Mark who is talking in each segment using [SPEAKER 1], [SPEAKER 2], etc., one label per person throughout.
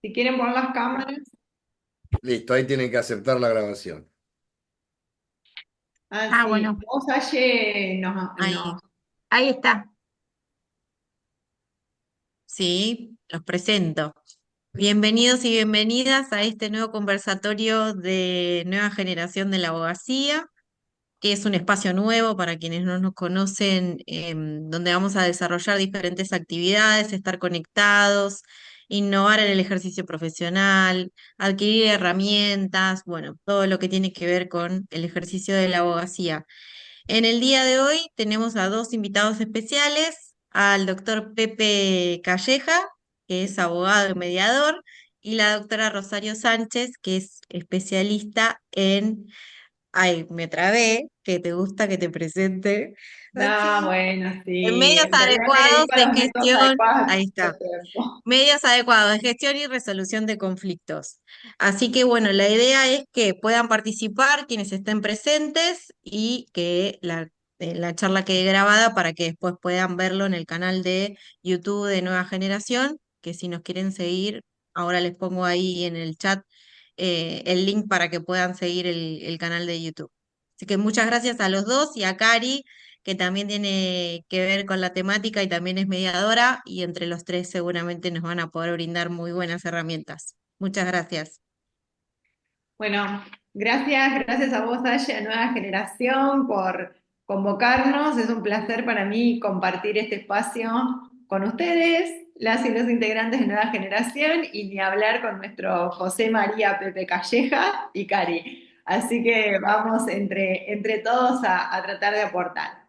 [SPEAKER 1] Si quieren poner las cámaras.
[SPEAKER 2] Listo, ahí tienen que aceptar la grabación.
[SPEAKER 1] Ah,
[SPEAKER 3] Ah,
[SPEAKER 1] sí.
[SPEAKER 3] bueno,
[SPEAKER 1] Vos, Aye,
[SPEAKER 3] ahí, ahí está. Sí, los presento. Bienvenidos y bienvenidas a este nuevo conversatorio de Nueva Generación de la Abogacía, que es un espacio nuevo para quienes no nos conocen, donde vamos a desarrollar diferentes actividades, estar conectados, innovar en el ejercicio profesional, adquirir herramientas, bueno, todo lo que tiene que ver con el ejercicio de la abogacía. En el día de hoy tenemos a dos invitados especiales, al doctor Pepe Calleja, que es abogado y mediador, y la doctora Rosario Sánchez, que es especialista en, ay, me trabé, que te gusta que te presente
[SPEAKER 1] no,
[SPEAKER 3] así,
[SPEAKER 1] bueno,
[SPEAKER 3] en
[SPEAKER 1] sí.
[SPEAKER 3] medios
[SPEAKER 1] En realidad me
[SPEAKER 3] adecuados
[SPEAKER 1] dedico a
[SPEAKER 3] de
[SPEAKER 1] los métodos
[SPEAKER 3] gestión,
[SPEAKER 1] adecuados
[SPEAKER 3] ahí
[SPEAKER 1] todo
[SPEAKER 3] está.
[SPEAKER 1] el tiempo.
[SPEAKER 3] Medios adecuados de gestión y resolución de conflictos. Así que bueno, la idea es que puedan participar quienes estén presentes y que la charla quede grabada para que después puedan verlo en el canal de YouTube de Nueva Generación, que si nos quieren seguir, ahora les pongo ahí en el chat el link para que puedan seguir el canal de YouTube. Así que muchas gracias a los dos y a Cari, que también tiene que ver con la temática y también es mediadora, y entre los tres seguramente nos van a poder brindar muy buenas herramientas. Muchas gracias.
[SPEAKER 1] Bueno, gracias a vos, Aye, a Nueva Generación, por convocarnos. Es un placer para mí compartir este espacio con ustedes, las y los integrantes de Nueva Generación, y ni hablar con nuestro José María Pepe Calleja y Cari. Así que vamos entre todos a tratar de aportar.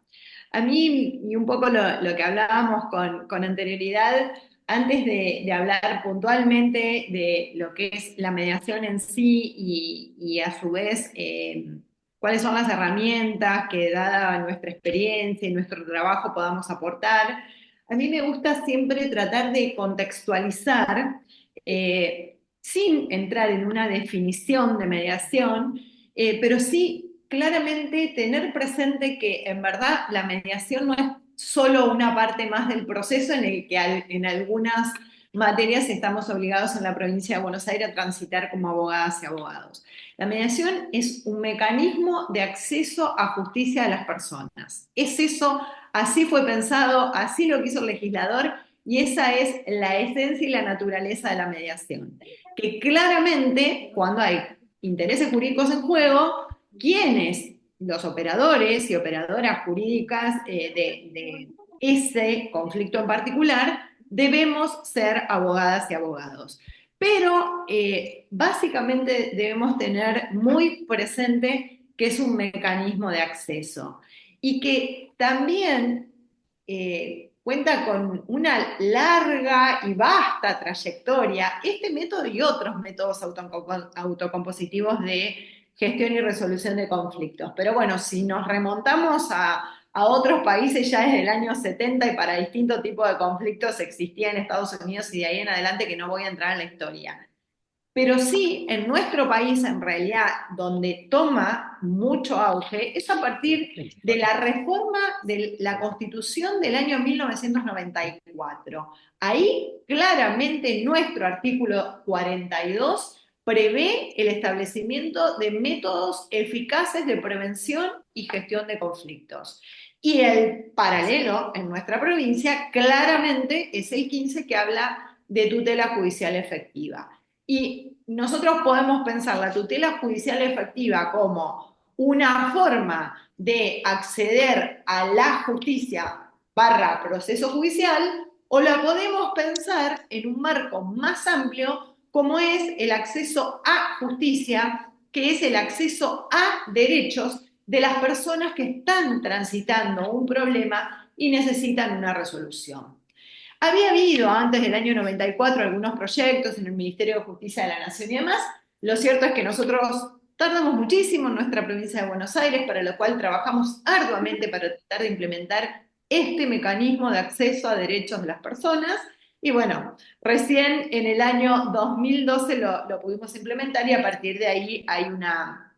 [SPEAKER 1] A mí, y un poco lo que hablábamos con anterioridad, antes de hablar puntualmente de lo que es la mediación en sí y a su vez cuáles son las herramientas que dada nuestra experiencia y nuestro trabajo podamos aportar, a mí me gusta siempre tratar de contextualizar sin entrar en una definición de mediación, pero sí claramente tener presente que en verdad la mediación no es solo una parte más del proceso en el que en algunas materias estamos obligados en la provincia de Buenos Aires a transitar como abogadas y abogados. La mediación es un mecanismo de acceso a justicia de las personas. Es eso, así fue pensado, así lo quiso el legislador y esa es la esencia y la naturaleza de la mediación. Que claramente cuando hay intereses jurídicos en juego, quienes, los operadores y operadoras jurídicas de ese conflicto en particular, debemos ser abogadas y abogados. Pero básicamente debemos tener muy presente que es un mecanismo de acceso y que también cuenta con una larga y vasta trayectoria, este método y otros métodos autocompositivos de gestión y resolución de conflictos. Pero bueno, si nos remontamos a otros países ya desde el año 70 y para distintos tipos de conflictos existía en Estados Unidos y de ahí en adelante que no voy a entrar en la historia. Pero sí, en nuestro país, en realidad, donde toma mucho auge, es a partir de la reforma de la Constitución del año 1994. Ahí, claramente, nuestro artículo 42 prevé el establecimiento de métodos eficaces de prevención y gestión de conflictos. Y el paralelo en nuestra provincia claramente es el 15 que habla de tutela judicial efectiva. Y nosotros podemos pensar la tutela judicial efectiva como una forma de acceder a la justicia barra proceso judicial, o la podemos pensar en un marco más amplio como es el acceso a justicia, que es el acceso a derechos de las personas que están transitando un problema y necesitan una resolución. Había habido antes del año 94 algunos proyectos en el Ministerio de Justicia de la Nación y demás. Lo cierto es que nosotros tardamos muchísimo en nuestra provincia de Buenos Aires, para lo cual trabajamos arduamente para tratar de implementar este mecanismo de acceso a derechos de las personas. Y bueno, recién en el año 2012 lo pudimos implementar y a partir de ahí hay una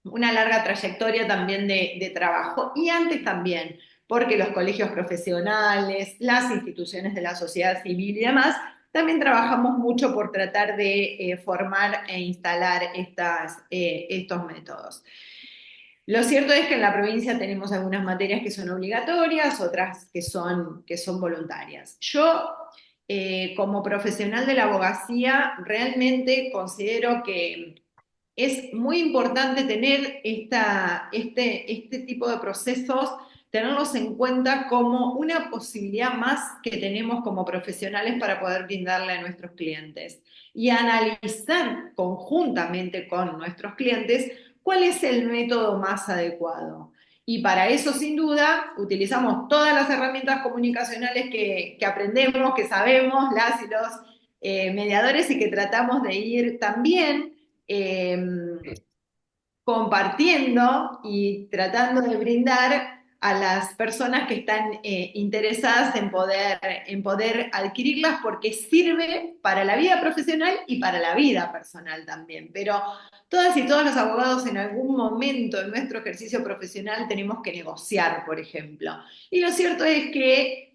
[SPEAKER 1] larga trayectoria también de trabajo. Y antes también, porque los colegios profesionales, las instituciones de la sociedad civil y demás también trabajamos mucho por tratar de formar e instalar estos métodos. Lo cierto es que en la provincia tenemos algunas materias que son obligatorias, otras que son voluntarias. Yo, como profesional de la abogacía, realmente considero que es muy importante tener este tipo de procesos, tenerlos en cuenta como una posibilidad más que tenemos como profesionales para poder brindarle a nuestros clientes y analizar conjuntamente con nuestros clientes cuál es el método más adecuado. Y para eso, sin duda, utilizamos todas las herramientas comunicacionales que aprendemos, que sabemos, las y los mediadores, y que tratamos de ir también eh, compartiendo y tratando de brindar a las personas que están interesadas en poder adquirirlas, porque sirve para la vida profesional y para la vida personal también. Pero todas y todos los abogados en algún momento en nuestro ejercicio profesional tenemos que negociar, por ejemplo. Y lo cierto es que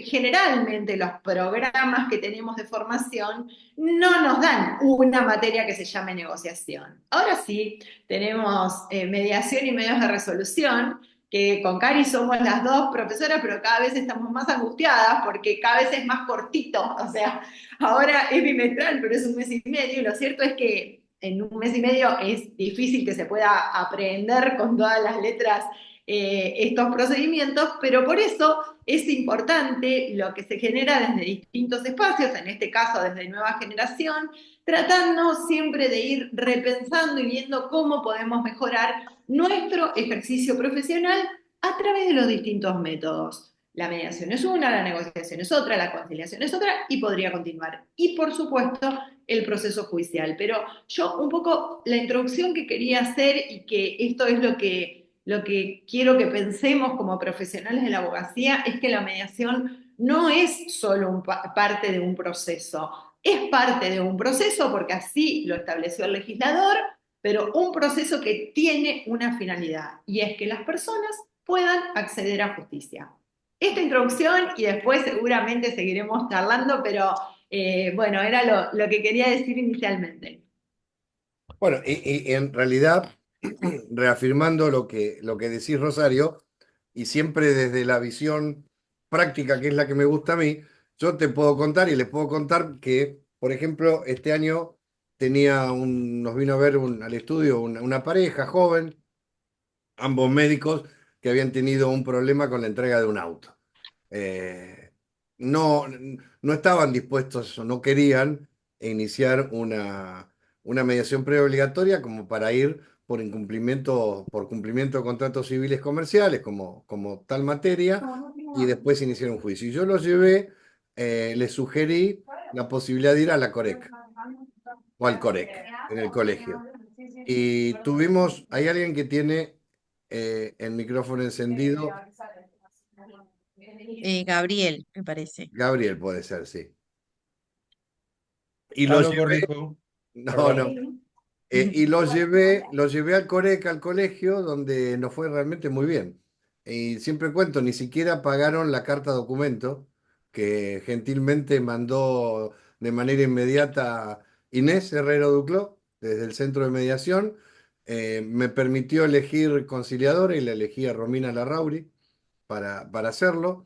[SPEAKER 1] generalmente los programas que tenemos de formación no nos dan una materia que se llame negociación. Ahora sí, tenemos mediación y medios de resolución, que con Cari somos las dos profesoras, pero cada vez estamos más angustiadas porque cada vez es más cortito. O sea, ahora es bimestral, pero es un mes y medio, y lo cierto es que en un mes y medio es difícil que se pueda aprender con todas las letras estos procedimientos, pero por eso es importante lo que se genera desde distintos espacios, en este caso desde Nueva Generación, tratando siempre de ir repensando y viendo cómo podemos mejorar nuestro ejercicio profesional a través de los distintos métodos. La mediación es una, la negociación es otra, la conciliación es otra, y podría continuar. Y por supuesto, el proceso judicial. Pero yo un poco la introducción que quería hacer, y que esto es lo que quiero que pensemos como profesionales de la abogacía, es que la mediación no es solo parte de un proceso, es parte de un proceso porque así lo estableció el legislador, pero un proceso que tiene una finalidad, y es que las personas puedan acceder a justicia. Esta introducción, y después seguramente seguiremos charlando, pero bueno, era lo que quería decir inicialmente.
[SPEAKER 2] Bueno, y en realidad, reafirmando lo que decís, Rosario, y siempre desde la visión práctica, que es la que me gusta a mí, yo te puedo contar y les puedo contar que, por ejemplo, este año nos vino a ver al estudio una pareja joven, ambos médicos, que habían tenido un problema con la entrega de un auto. Eh, no, no estaban dispuestos o no querían iniciar una mediación preobligatoria como para ir por cumplimiento de contratos civiles comerciales, como tal materia, y después iniciar un juicio. Y yo los llevé, les sugerí la posibilidad de ir a la COREC o al COREC en el colegio. Y hay alguien que tiene el micrófono encendido.
[SPEAKER 3] Gabriel, me parece.
[SPEAKER 2] Gabriel puede ser, sí. Y
[SPEAKER 4] Ah,
[SPEAKER 2] los
[SPEAKER 4] lo
[SPEAKER 2] llevé,
[SPEAKER 4] corrijo,
[SPEAKER 2] no, no.
[SPEAKER 4] perdón.
[SPEAKER 2] Y los llevé al Coreca, al colegio, donde nos fue realmente muy bien. Y siempre cuento, ni siquiera pagaron la carta documento que gentilmente mandó de manera inmediata Inés Herrero Ducló, desde el centro de mediación. Me permitió elegir conciliadora y la elegí a Romina Larrauri para hacerlo.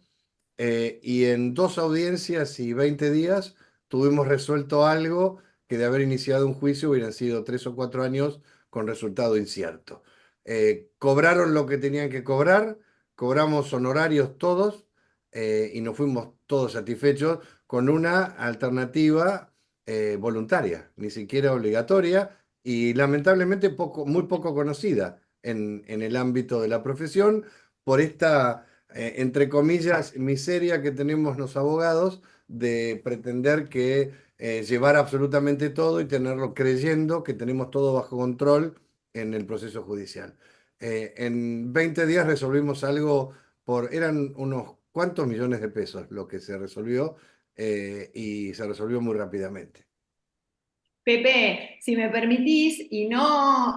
[SPEAKER 2] Y en 2 audiencias y 20 días tuvimos resuelto algo que de haber iniciado un juicio hubieran sido 3 o 4 años con resultado incierto. Cobraron lo que tenían que cobrar, cobramos honorarios todos, y nos fuimos todos satisfechos con una alternativa voluntaria, ni siquiera obligatoria, y lamentablemente muy poco conocida en el ámbito de la profesión por esta entre comillas, miseria que tenemos los abogados de pretender que llevar absolutamente todo y tenerlo creyendo que tenemos todo bajo control en el proceso judicial. En 20 días resolvimos algo eran unos cuantos millones de pesos lo que se resolvió, y se resolvió muy rápidamente.
[SPEAKER 1] Pepe, si me permitís, y no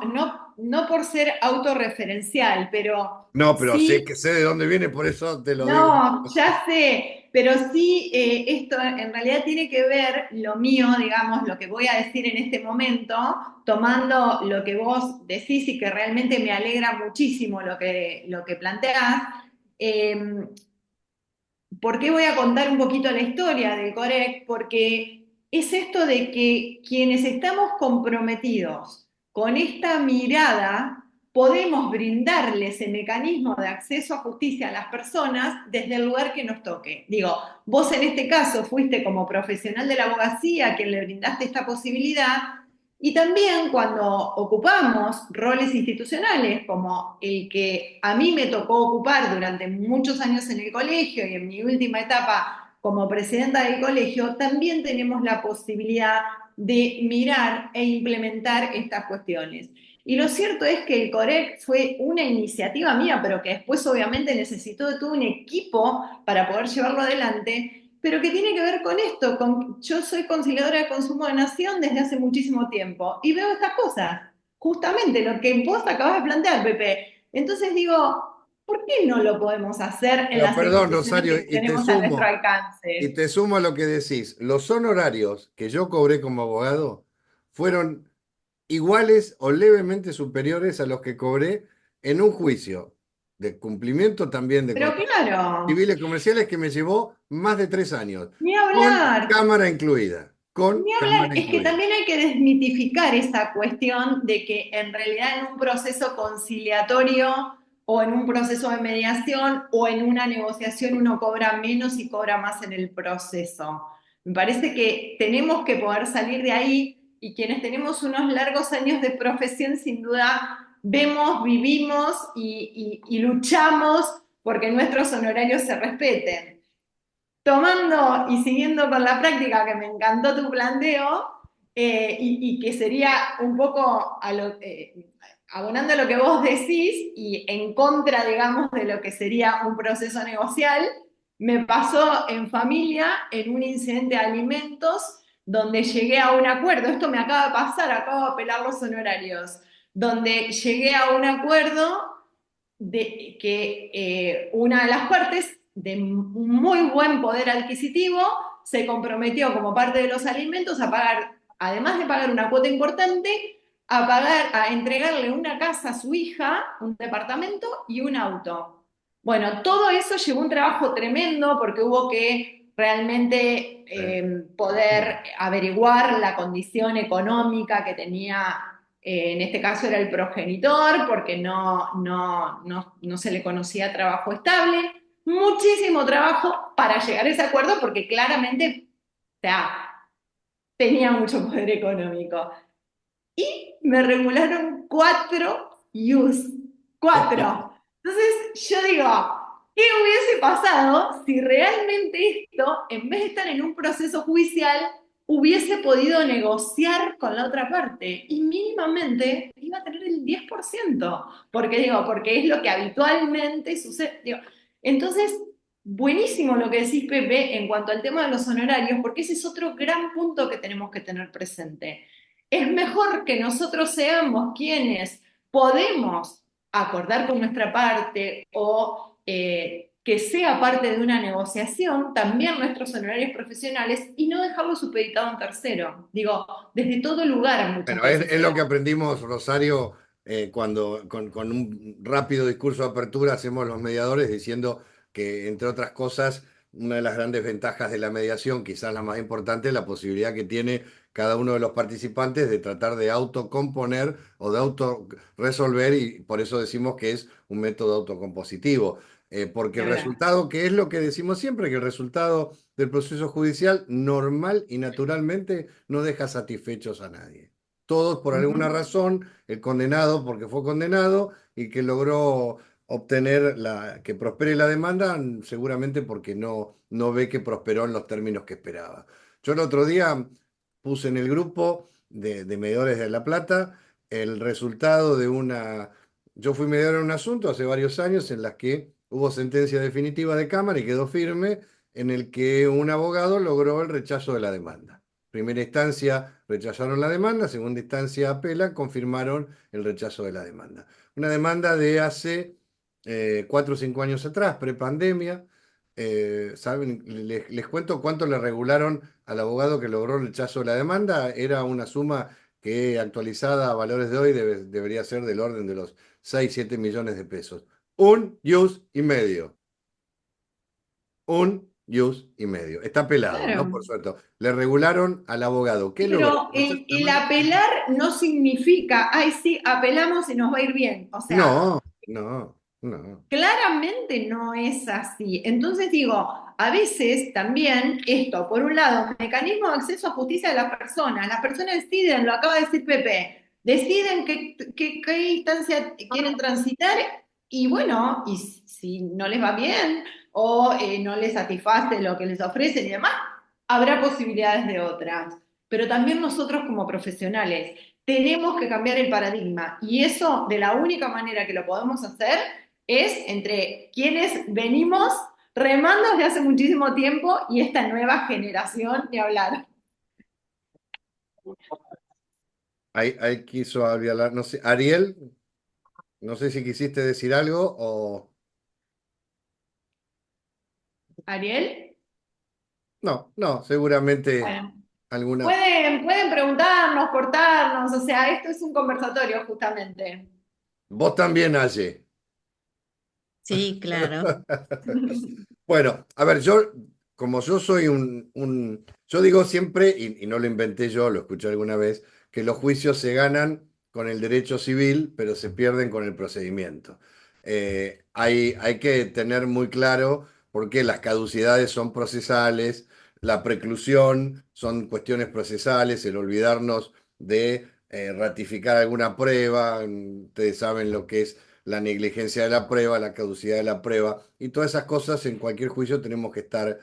[SPEAKER 1] por ser autorreferencial, pero
[SPEAKER 2] No, pero sé
[SPEAKER 1] sí.
[SPEAKER 2] que sé de dónde viene, por eso te lo digo.
[SPEAKER 1] No, ya sé, pero sí, esto en realidad tiene que ver lo mío, digamos, lo que voy a decir en este momento, tomando lo que vos decís y que realmente me alegra muchísimo lo que planteás. Eh, ¿Por qué voy a contar un poquito la historia del COREC? Porque es esto de que quienes estamos comprometidos con esta mirada, podemos brindarle ese mecanismo de acceso a justicia a las personas desde el lugar que nos toque. Digo, vos en este caso fuiste como profesional de la abogacía quien le brindaste esta posibilidad, y también cuando ocupamos roles institucionales como el que a mí me tocó ocupar durante muchos años en el colegio y en mi última etapa como presidenta del colegio, también tenemos la posibilidad de mirar e implementar estas cuestiones. Y lo cierto es que el COREC fue una iniciativa mía, pero que después obviamente necesitó de todo un equipo para poder llevarlo adelante, pero que tiene que ver con esto. Yo soy conciliadora de consumo de Nación desde hace muchísimo tiempo y veo estas cosas, justamente lo que vos acabas de plantear, Pepe. Entonces digo, ¿por qué no lo podemos hacer en
[SPEAKER 2] Pero
[SPEAKER 1] las
[SPEAKER 2] perdón,
[SPEAKER 1] instituciones
[SPEAKER 2] Rosario,
[SPEAKER 1] que tenemos a nuestro
[SPEAKER 2] y
[SPEAKER 1] alcance?
[SPEAKER 2] te sumo a lo que decís. Los honorarios que yo cobré como abogado fueron iguales o levemente superiores a los que cobré en un juicio de cumplimiento también de
[SPEAKER 1] Pero
[SPEAKER 2] contratos
[SPEAKER 1] claro,
[SPEAKER 2] civiles comerciales que me llevó más de 3 años,
[SPEAKER 1] ni
[SPEAKER 2] con
[SPEAKER 1] hablar.
[SPEAKER 2] cámara incluida, con
[SPEAKER 1] Ni hablar,
[SPEAKER 2] cámara
[SPEAKER 1] es que
[SPEAKER 2] incluida.
[SPEAKER 1] también hay que desmitificar esa cuestión de que en realidad en un proceso conciliatorio o en un proceso de mediación o en una negociación uno cobra menos y cobra más en el proceso. Me parece que tenemos que poder salir de ahí, y quienes tenemos unos largos años de profesión sin duda vemos, vivimos y luchamos porque nuestros honorarios se respeten. Tomando y siguiendo con la práctica, que me encantó tu planteo, y que sería un poco abonando a lo que vos decís y en contra, digamos, de lo que sería un proceso negocial. Me pasó en familia, en un incidente de alimentos, donde llegué a un acuerdo. Esto me acaba de pasar, acabo de apelar los honorarios, donde llegué a un acuerdo de que una de las partes de un muy buen poder adquisitivo se comprometió como parte de los alimentos a pagar, además de pagar una cuota importante, a entregarle una casa a su hija, un departamento y un auto. Bueno, todo eso llevó un trabajo tremendo porque hubo que realmente poder averiguar la condición económica que tenía, en este caso era el progenitor, porque no se le conocía trabajo estable. Muchísimo trabajo para llegar a ese acuerdo, porque claramente, o sea, tenía mucho poder económico. Y me regularon 4 IUs. 4. Entonces yo digo, ¿qué hubiese pasado si realmente esto, en vez de estar en un proceso judicial, hubiese podido negociar con la otra parte? Y mínimamente iba a tener el 10%. Porque digo, porque es lo que habitualmente sucede. Digo, entonces, buenísimo lo que decís, Pepe, en cuanto al tema de los honorarios, porque ese es otro gran punto que tenemos que tener presente. Es mejor que nosotros seamos quienes podemos acordar con nuestra parte o que sea parte de una negociación también nuestros honorarios profesionales, y no dejarlo supeditado a un tercero. Digo, desde todo lugar muchas
[SPEAKER 2] Bueno,
[SPEAKER 1] veces
[SPEAKER 2] es
[SPEAKER 1] se
[SPEAKER 2] lo que
[SPEAKER 1] da.
[SPEAKER 2] aprendimos, Rosario, cuando con un rápido discurso de apertura hacemos los mediadores diciendo que, entre otras cosas, una de las grandes ventajas de la mediación, quizás la más importante, es la posibilidad que tiene cada uno de los participantes de tratar de autocomponer o de autorresolver, y por eso decimos que es un método autocompositivo. Porque
[SPEAKER 1] Ni
[SPEAKER 2] el
[SPEAKER 1] hablar.
[SPEAKER 2] resultado, que es lo que decimos siempre, que el resultado del proceso judicial normal y naturalmente no deja satisfechos a nadie. Todos por alguna
[SPEAKER 1] Ujú.
[SPEAKER 2] razón, el condenado porque fue condenado y que logró obtener que prospere la demanda, seguramente porque no ve que prosperó en los términos que esperaba. Yo el otro día puse en el grupo de mediadores de La Plata el resultado de una... Yo fui mediador en un asunto hace varios años en las que hubo sentencia definitiva de Cámara y quedó firme, en el que un abogado logró el rechazo de la demanda. Primera instancia rechazaron la demanda, segunda instancia apelan, confirmaron el rechazo de la demanda. Una demanda de hace 4 o 5 años atrás, prepandemia. ¿Saben? Les cuento cuánto le regularon al abogado que logró el rechazo de la demanda. Era una suma que actualizada a valores de hoy debería ser del orden de los 6, 7 millones de pesos. $1,5 $1,5 Está pelado, ¿no?
[SPEAKER 1] Claro.
[SPEAKER 2] Por suerte. Le regularon al abogado. ¿Qué logró?
[SPEAKER 1] Pero
[SPEAKER 2] Conocer la
[SPEAKER 1] el
[SPEAKER 2] demanda.
[SPEAKER 1] apelar no significa, ay, sí, apelamos y nos va a ir bien. O sea,
[SPEAKER 2] No, no, no.
[SPEAKER 1] claramente no es así. Entonces digo, a veces también esto, por un lado, mecanismo de acceso a justicia de las personas deciden, lo acaba de decir Pepe, deciden qué instancia quieren transitar y bueno, y si no les va bien o no les satisface lo que les ofrecen y demás, habrá posibilidades de otras. Pero también nosotros como profesionales tenemos que cambiar el paradigma y eso de la única manera que lo podemos hacer es entre quienes venimos remando desde hace muchísimo tiempo y esta nueva generación de hablar.
[SPEAKER 2] Ahí quiso hablar, no sé, Ariel, no sé si quisiste decir algo o...
[SPEAKER 1] Ariel,
[SPEAKER 2] No, no, seguramente
[SPEAKER 1] bueno,
[SPEAKER 2] alguna...
[SPEAKER 1] pueden preguntarnos, cortarnos, o sea, esto es un conversatorio justamente.
[SPEAKER 2] Vos también, Aye.
[SPEAKER 3] Sí, claro.
[SPEAKER 2] Bueno, a ver, como yo soy yo digo siempre, y no lo inventé yo, lo escuché alguna vez, que los juicios se ganan con el derecho civil, pero se pierden con el procedimiento. Hay que tener muy claro por qué las caducidades son procesales, la preclusión son cuestiones procesales, el olvidarnos de ratificar alguna prueba, ustedes saben lo que es la negligencia de la prueba, la caducidad de la prueba y todas esas cosas en cualquier juicio tenemos que estar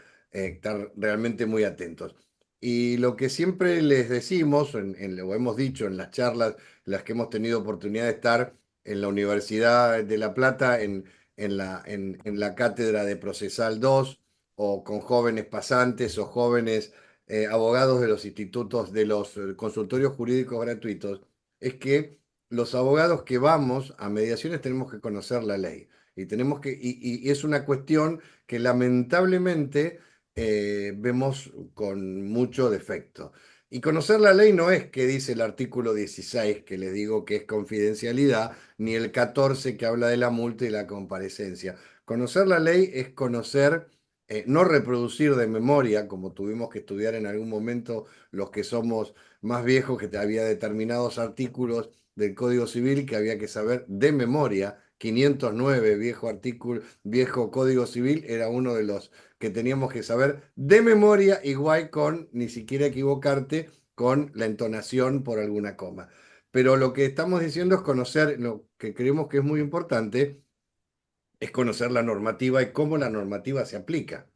[SPEAKER 2] realmente muy atentos. Y lo que siempre les decimos, lo hemos dicho en las charlas, en las que hemos tenido oportunidad de estar en la Universidad de La Plata, en la cátedra de Procesal 2, o con jóvenes pasantes o jóvenes abogados de los institutos, de los consultorios jurídicos gratuitos, es que los abogados que vamos a mediaciones tenemos que conocer la ley y es una cuestión que lamentablemente vemos con mucho defecto. Y conocer la ley no es que dice el artículo 16, que le digo que es confidencialidad, ni el 14 que habla de la multa y la comparecencia. Conocer la ley es conocer, no reproducir de memoria, como tuvimos que estudiar en algún momento los que somos más viejos, que había determinados artículos del Código Civil que había que saber de memoria. 509, viejo artículo, viejo Código Civil, era uno de los que teníamos que saber de memoria, igual con ni siquiera equivocarte con la entonación por alguna coma. Pero lo que estamos diciendo es conocer, lo que creemos que es muy importante, es conocer la normativa y cómo la normativa se aplica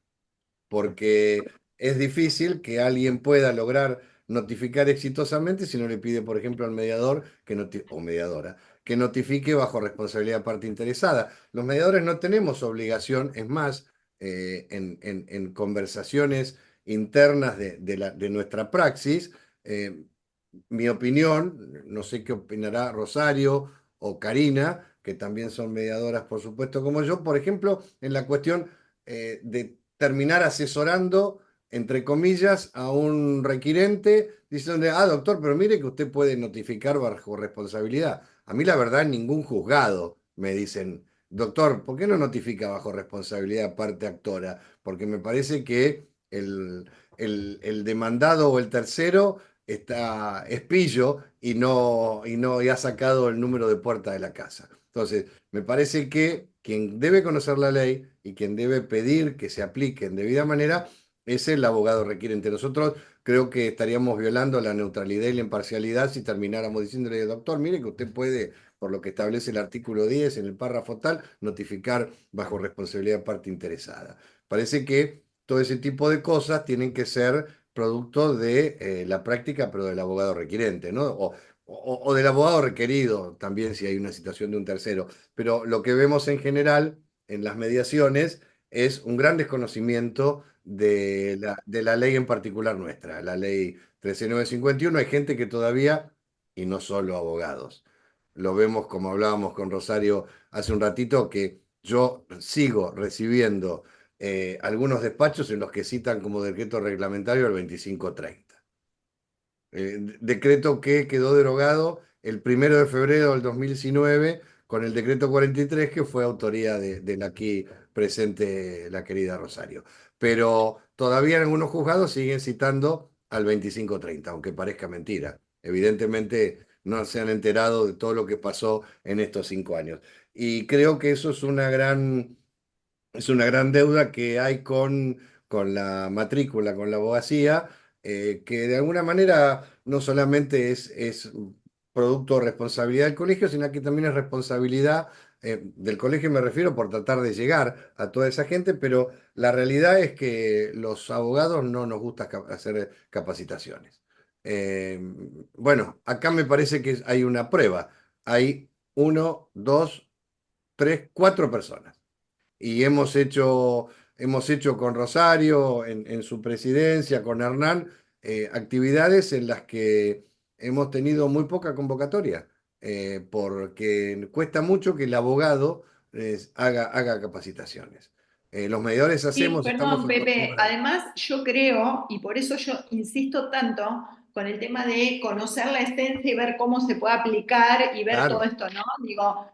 [SPEAKER 2] porque es difícil que alguien pueda lograr notificar exitosamente si no le pide, por ejemplo, al mediador o mediadora que notifique bajo responsabilidad de parte interesada. Los mediadores no tenemos obligación, es más, en conversaciones internas de nuestra praxis, eh, mi opinión, no sé qué opinará Rosario o Karina, que también son mediadoras, por supuesto, como yo, por ejemplo, en la cuestión de terminar asesorando, entre comillas, a un requirente, diciendo, doctor, pero mire que usted puede notificar bajo responsabilidad. A mí, la verdad, en ningún juzgado me dicen, doctor, ¿por qué no notifica bajo responsabilidad parte actora? Porque me parece que el demandado o el tercero es pillo y ha sacado el número de puerta de la casa. Entonces, me parece que quien debe conocer la ley y quien debe pedir que se aplique en debida manera es el abogado requirente. Nosotros creo que estaríamos violando la neutralidad y la imparcialidad si termináramos diciéndole, doctor, mire que usted puede, por lo que establece el artículo 10 en el párrafo tal, notificar bajo responsabilidad de parte interesada. Parece que todo ese tipo de cosas tienen que ser producto de la práctica, pero del abogado requirente, ¿no? O del abogado requerido, también si hay una situación de un tercero. Pero lo que vemos en general en las mediaciones es un gran desconocimiento de la ley en particular nuestra, la ley 13951, hay gente que todavía, y no solo abogados, lo vemos como hablábamos con Rosario hace un ratito, que yo sigo recibiendo algunos despachos en los que citan como decreto reglamentario el 2530. Decreto que quedó derogado el 1 de febrero del 2019 con el decreto 43, que fue autoría de la aquí presente la querida Rosario. Pero todavía en algunos juzgados siguen citando al 2530, aunque parezca mentira. Evidentemente no se han enterado de todo lo que pasó en estos 5 años. Y creo que eso es una gran deuda que hay con la matrícula, con la abogacía, que de alguna manera no solamente es producto de responsabilidad del colegio, sino que también es responsabilidad del colegio, me refiero, por tratar de llegar a toda esa gente, pero la realidad es que los abogados no nos gusta hacer capacitaciones. Eh, bueno, acá me parece que hay una prueba. Hay uno, dos, tres, cuatro personas y hemos hecho con Rosario, en su presidencia, con Hernán, actividades en las que hemos tenido muy poca convocatoria, porque cuesta mucho que el abogado haga capacitaciones. Los mediadores
[SPEAKER 1] Sí,
[SPEAKER 2] hacemos, estamos
[SPEAKER 1] perdón, Pepe.
[SPEAKER 2] acostumbrados.
[SPEAKER 1] Además, yo creo, y por eso yo insisto tanto con el tema de conocer la esencia y ver cómo se puede aplicar y ver todo
[SPEAKER 2] Claro,
[SPEAKER 1] esto, ¿no? Digo,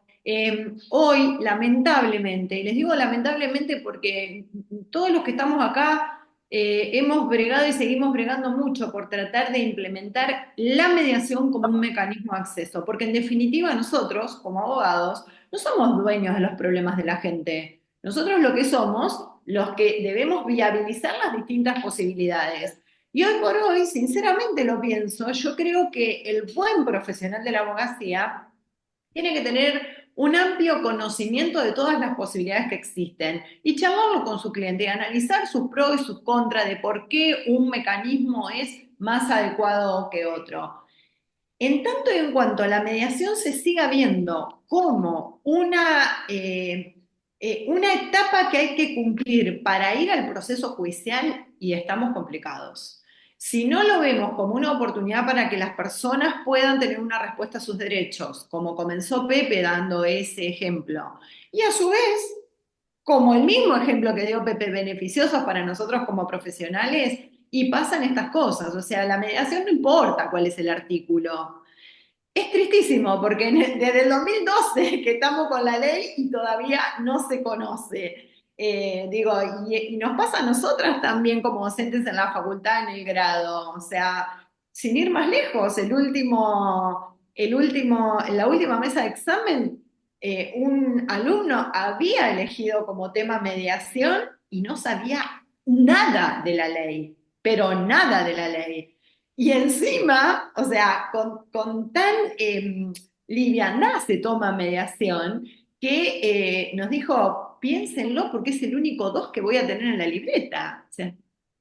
[SPEAKER 1] hoy, lamentablemente, y les digo lamentablemente porque todos los que estamos acá hemos bregado y seguimos bregando mucho por tratar de implementar la mediación como un mecanismo de acceso, porque en definitiva nosotros, como abogados, no somos dueños de los problemas de la gente. Nosotros lo que somos los que debemos viabilizar las distintas posibilidades. Y hoy por hoy, sinceramente lo pienso, yo creo que el buen profesional de la abogacía tiene que tener un amplio conocimiento de todas las posibilidades que existen y charlarlo con su cliente y analizar sus pros y sus contras de por qué un mecanismo es más adecuado que otro. En tanto y en cuanto a la mediación se siga viendo como una etapa que hay que cumplir para ir al proceso judicial, y estamos complicados. Si no lo vemos como una oportunidad para que las personas puedan tener una respuesta a sus derechos, como comenzó Pepe dando ese ejemplo, y a su vez, como el mismo ejemplo que dio Pepe, beneficiosos para nosotros como profesionales, y pasan estas cosas, o sea, la mediación no importa cuál es el artículo, es tristísimo porque desde el 2012 que estamos con la ley y todavía no se conoce. Digo, y nos pasa a nosotras también como docentes en la facultad en el grado. O sea, sin ir más lejos, en la última mesa de examen, un alumno había elegido como tema mediación y no sabía nada de la ley, pero nada de la ley. Y encima, o sea, con tan liviandad se toma mediación que nos dijo, piénsenlo porque es el único dos que voy a tener en la libreta. O sea,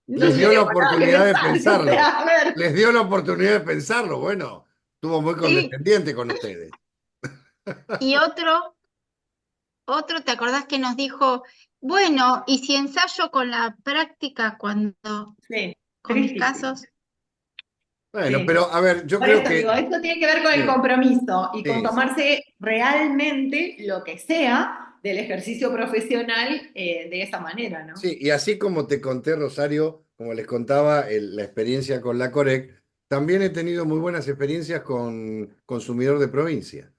[SPEAKER 1] no
[SPEAKER 2] les dio la
[SPEAKER 1] tenemos nada que
[SPEAKER 2] oportunidad de
[SPEAKER 1] pensar, o sea,
[SPEAKER 2] pensarlo.
[SPEAKER 1] a ver.
[SPEAKER 2] Les dio la oportunidad de pensarlo. Bueno, estuvo muy
[SPEAKER 3] Sí,
[SPEAKER 2] condescendiente con ustedes.
[SPEAKER 3] y otro, ¿te acordás que nos dijo, bueno, y si ensayo con la práctica
[SPEAKER 1] Sí,
[SPEAKER 3] con mis
[SPEAKER 1] tristísimo.
[SPEAKER 3] casos?
[SPEAKER 2] Bueno,
[SPEAKER 1] Sí.
[SPEAKER 2] pero a ver, yo
[SPEAKER 1] Por
[SPEAKER 2] creo
[SPEAKER 1] eso digo,
[SPEAKER 2] que
[SPEAKER 1] esto tiene que ver con el
[SPEAKER 2] sí,
[SPEAKER 1] compromiso y con
[SPEAKER 2] sí, sí.
[SPEAKER 1] tomarse realmente lo que sea del ejercicio profesional de esa manera, ¿no?
[SPEAKER 2] Sí, y así como te conté, Rosario, como les contaba, la experiencia con la Corec, también he tenido muy buenas experiencias con consumidor de provincia.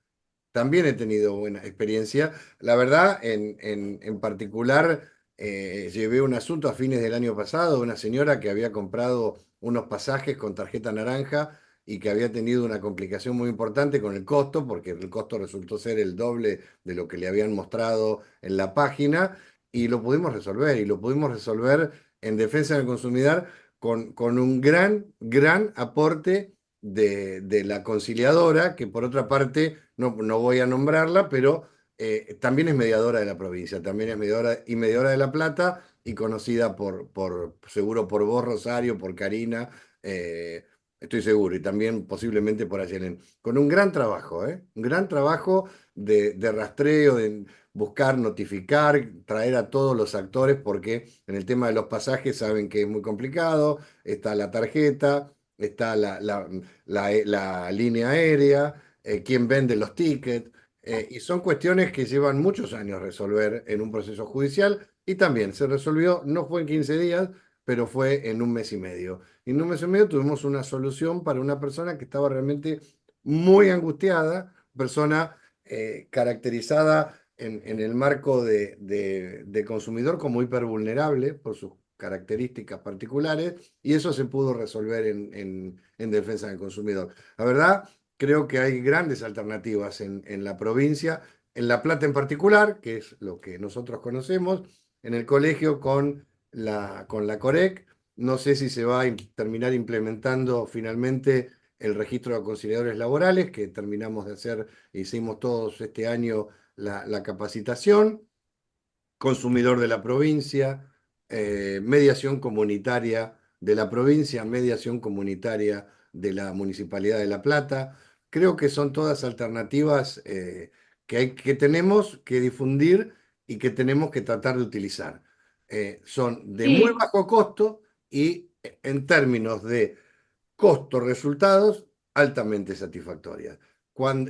[SPEAKER 2] También he tenido buena experiencia. La verdad, en particular, llevé un asunto a fines del año pasado de una señora que había comprado unos pasajes con tarjeta naranja y que había tenido una complicación muy importante con el costo, porque el costo resultó ser el doble de lo que le habían mostrado en la página, y lo pudimos resolver, y lo pudimos resolver en defensa del consumidor con un gran aporte de la conciliadora, que por otra parte no voy a nombrarla, pero también es mediadora de la provincia, también es mediadora de La Plata y conocida seguro por vos, Rosario, por Karina, estoy seguro, y también posiblemente por Ayelen. Con un gran trabajo, ¿eh? Un gran trabajo de rastreo, de buscar, notificar, traer a todos los actores, porque en el tema de los pasajes saben que es muy complicado, está la tarjeta, está la línea aérea, quién vende los tickets, y son cuestiones que llevan muchos años resolver en un proceso judicial, y también se resolvió, no fue en 15 días, pero fue en un mes y medio. Y en un mes y medio tuvimos una solución para una persona que estaba realmente muy angustiada, persona caracterizada en el marco de consumidor como hipervulnerable por sus características particulares, y eso se pudo resolver en defensa del consumidor. La verdad, creo que hay grandes alternativas en la provincia, en La Plata en particular, que es lo que nosotros conocemos, en el colegio con la COREC. No sé si se va a terminar implementando finalmente el registro de conciliadores laborales, que terminamos de hacer, hicimos todos este año la capacitación, consumidor de la provincia, mediación comunitaria de la provincia, mediación comunitaria de la Municipalidad de La Plata. Creo que son todas alternativas que tenemos que difundir y que tenemos que tratar de utilizar. Son de muy
[SPEAKER 1] Sí,
[SPEAKER 2] bajo costo y en términos de costo-resultados altamente satisfactorias.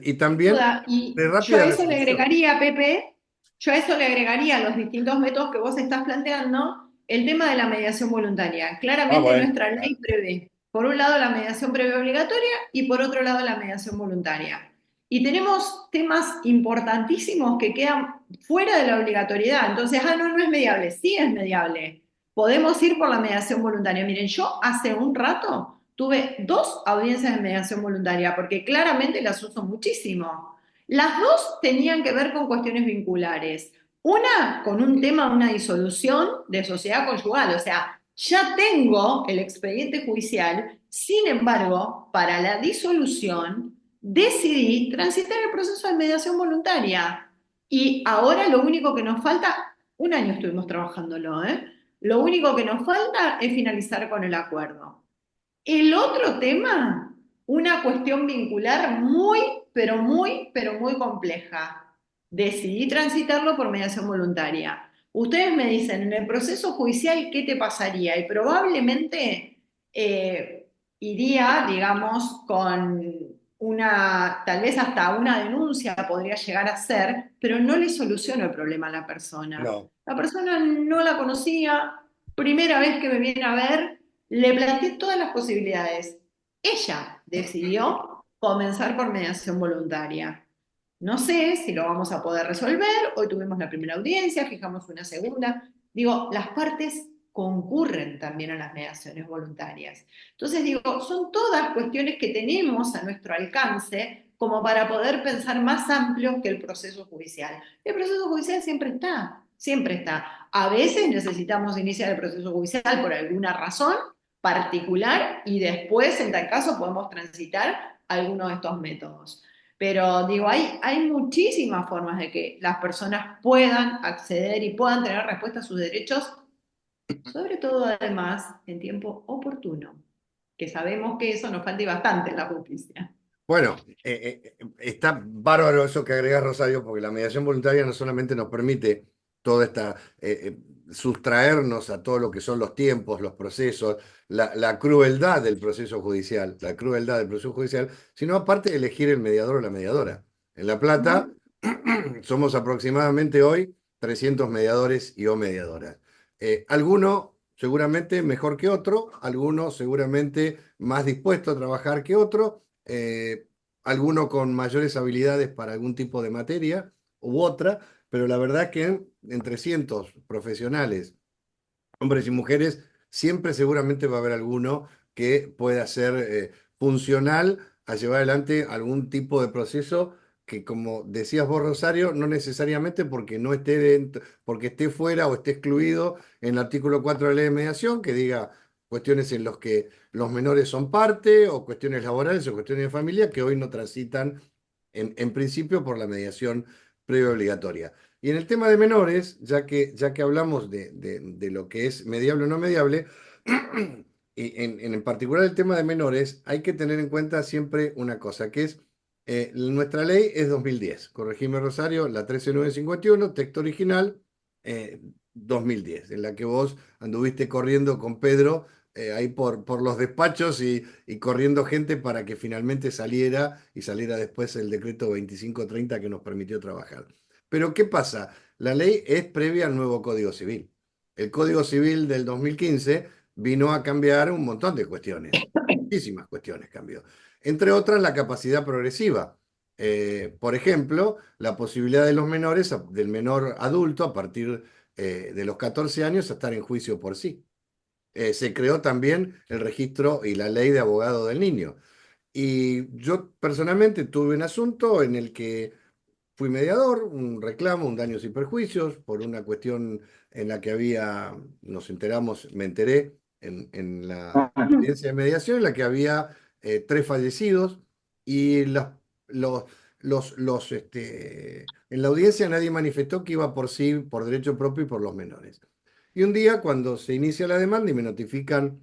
[SPEAKER 2] Y también
[SPEAKER 1] duda. Y
[SPEAKER 2] de
[SPEAKER 1] yo a
[SPEAKER 2] rápida
[SPEAKER 1] eso le
[SPEAKER 2] resolución.
[SPEAKER 1] agregaría, Pepe, yo a eso le agregaría a los distintos métodos que vos estás planteando, el tema de la mediación voluntaria.
[SPEAKER 2] Ah,
[SPEAKER 1] Claramente
[SPEAKER 2] bueno,
[SPEAKER 1] nuestra ley
[SPEAKER 2] claro.
[SPEAKER 1] prevé, por un lado, la mediación previa obligatoria y por otro lado, la mediación voluntaria. Y tenemos temas importantísimos que quedan fuera de la obligatoriedad. Entonces, no, no es mediable. Sí es mediable. Podemos ir por la mediación voluntaria. Miren, yo hace un rato tuve 2 audiencias de mediación voluntaria porque claramente las uso muchísimo. Las 2 tenían que ver con cuestiones vinculares. Una con un tema de una disolución de sociedad conyugal, o sea, ya tengo el expediente judicial, sin embargo, para la disolución decidí transitar el proceso de mediación voluntaria. Y ahora lo único que nos falta, un año estuvimos trabajándolo, ¿eh? Lo único que nos falta es finalizar con el acuerdo. El otro tema, una cuestión vincular muy, pero muy compleja. Decidí transitarlo por mediación voluntaria. Ustedes me dicen, en el proceso judicial, ¿qué te pasaría? Y probablemente iría, digamos, con tal vez hasta una denuncia podría llegar a ser, pero no le soluciono el problema a la persona.
[SPEAKER 2] No.
[SPEAKER 1] La persona no la conocía, primera vez que me viene a ver, le planteé todas las posibilidades. Ella decidió comenzar por mediación voluntaria. No sé si lo vamos a poder resolver. Hoy tuvimos la primera audiencia, fijamos una segunda. Digo, las partes concurren también a las mediaciones voluntarias. Entonces, digo, son todas cuestiones que tenemos a nuestro alcance como para poder pensar más amplio que el proceso judicial. El proceso judicial siempre está, siempre está. A veces necesitamos iniciar el proceso judicial por alguna razón particular y después, en tal caso, podemos transitar alguno de estos métodos. Pero digo, hay muchísimas formas de que las personas puedan acceder y puedan tener respuesta a sus derechos, sobre todo además en tiempo oportuno, que sabemos que eso nos falta y bastante en la justicia.
[SPEAKER 2] Bueno, está bárbaro eso que agregas, Rosario, porque la mediación voluntaria no solamente nos permite toda esta, sustraernos a todo lo que son los tiempos, los procesos, la crueldad del proceso judicial, la crueldad del proceso judicial, sino aparte elegir el mediador o la mediadora. En La Plata somos aproximadamente hoy 300 mediadores y o mediadoras. Alguno seguramente mejor que otro, alguno seguramente más dispuesto a trabajar que otro, alguno con mayores habilidades para algún tipo de materia u otra, pero la verdad que en 300 profesionales, hombres y mujeres, siempre seguramente va a haber alguno que pueda ser funcional a llevar adelante algún tipo de proceso que, como decías vos, Rosario, no necesariamente porque no esté dentro, porque esté fuera o esté excluido en el artículo 4 de la ley de mediación, que diga cuestiones en las que los menores son parte, o cuestiones laborales o cuestiones de familia, que hoy no transitan en principio por la mediación previa obligatoria. Y en el tema de menores, ya que hablamos de lo que es mediable o no mediable, y en particular el tema de menores, hay que tener en cuenta siempre una cosa, que es, nuestra ley es 2010, corregime Rosario, la 13951, texto original, 2010, en la que vos anduviste corriendo con Pedro ahí por los despachos y corriendo gente para que finalmente saliera y saliera después el decreto 2530 que nos permitió trabajar. Pero ¿qué pasa? La ley es previa al nuevo Código Civil. El Código Civil del 2015 vino a cambiar un montón de cuestiones, muchísimas cuestiones cambió. Entre otras, la capacidad progresiva. Por ejemplo, la posibilidad de los menores, del menor adulto a partir de los 14 años a estar en juicio por sí. Se creó también el registro y la ley de abogado del niño. Y yo personalmente tuve un asunto en el que fui mediador, un reclamo, un daños y perjuicios, por una cuestión en la que nos enteramos, me enteré en la audiencia de mediación, en la que había 3 fallecidos y en la audiencia nadie manifestó que iba por sí, por derecho propio y por los menores. Y un día, cuando se inicia la demanda y me notifican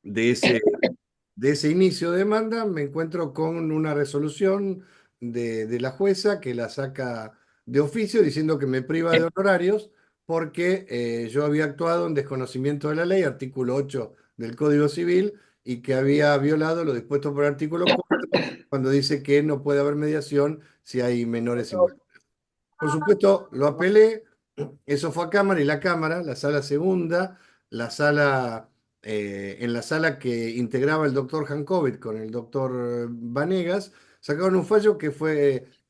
[SPEAKER 2] de ese inicio de demanda, me encuentro con una resolución de la jueza que la saca de oficio diciendo que me priva de honorarios porque yo había actuado en desconocimiento de la ley, artículo 8 del Código Civil, y que había violado lo dispuesto por el artículo 4 cuando dice que no puede haber mediación si hay menores involucrados. Por supuesto, lo apelé, eso fue a Cámara y la Cámara, la sala segunda, en la sala que integraba el doctor Jankovic con el doctor Vanegas, sacaron un fallo que es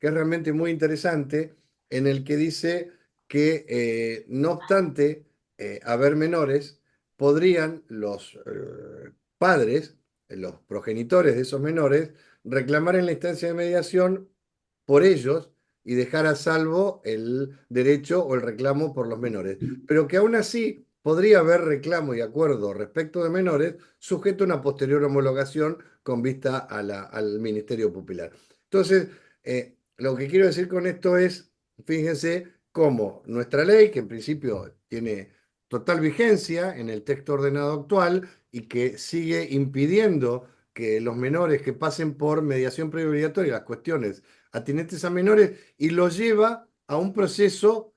[SPEAKER 2] realmente muy interesante, en el que dice que no obstante haber menores, podrían los padres, los progenitores de esos menores, reclamar en la instancia de mediación por ellos y dejar a salvo el derecho o el reclamo por los menores. Pero que aún así podría haber reclamo y acuerdo respecto de menores sujeto a una posterior homologación con vista al Ministerio Popular. Entonces, lo que quiero decir con esto es, fíjense cómo nuestra ley, que en principio tiene total vigencia en el texto ordenado actual y que sigue impidiendo que los menores que pasen por mediación previa obligatoria, las cuestiones atinentes a menores, y los lleva a un proceso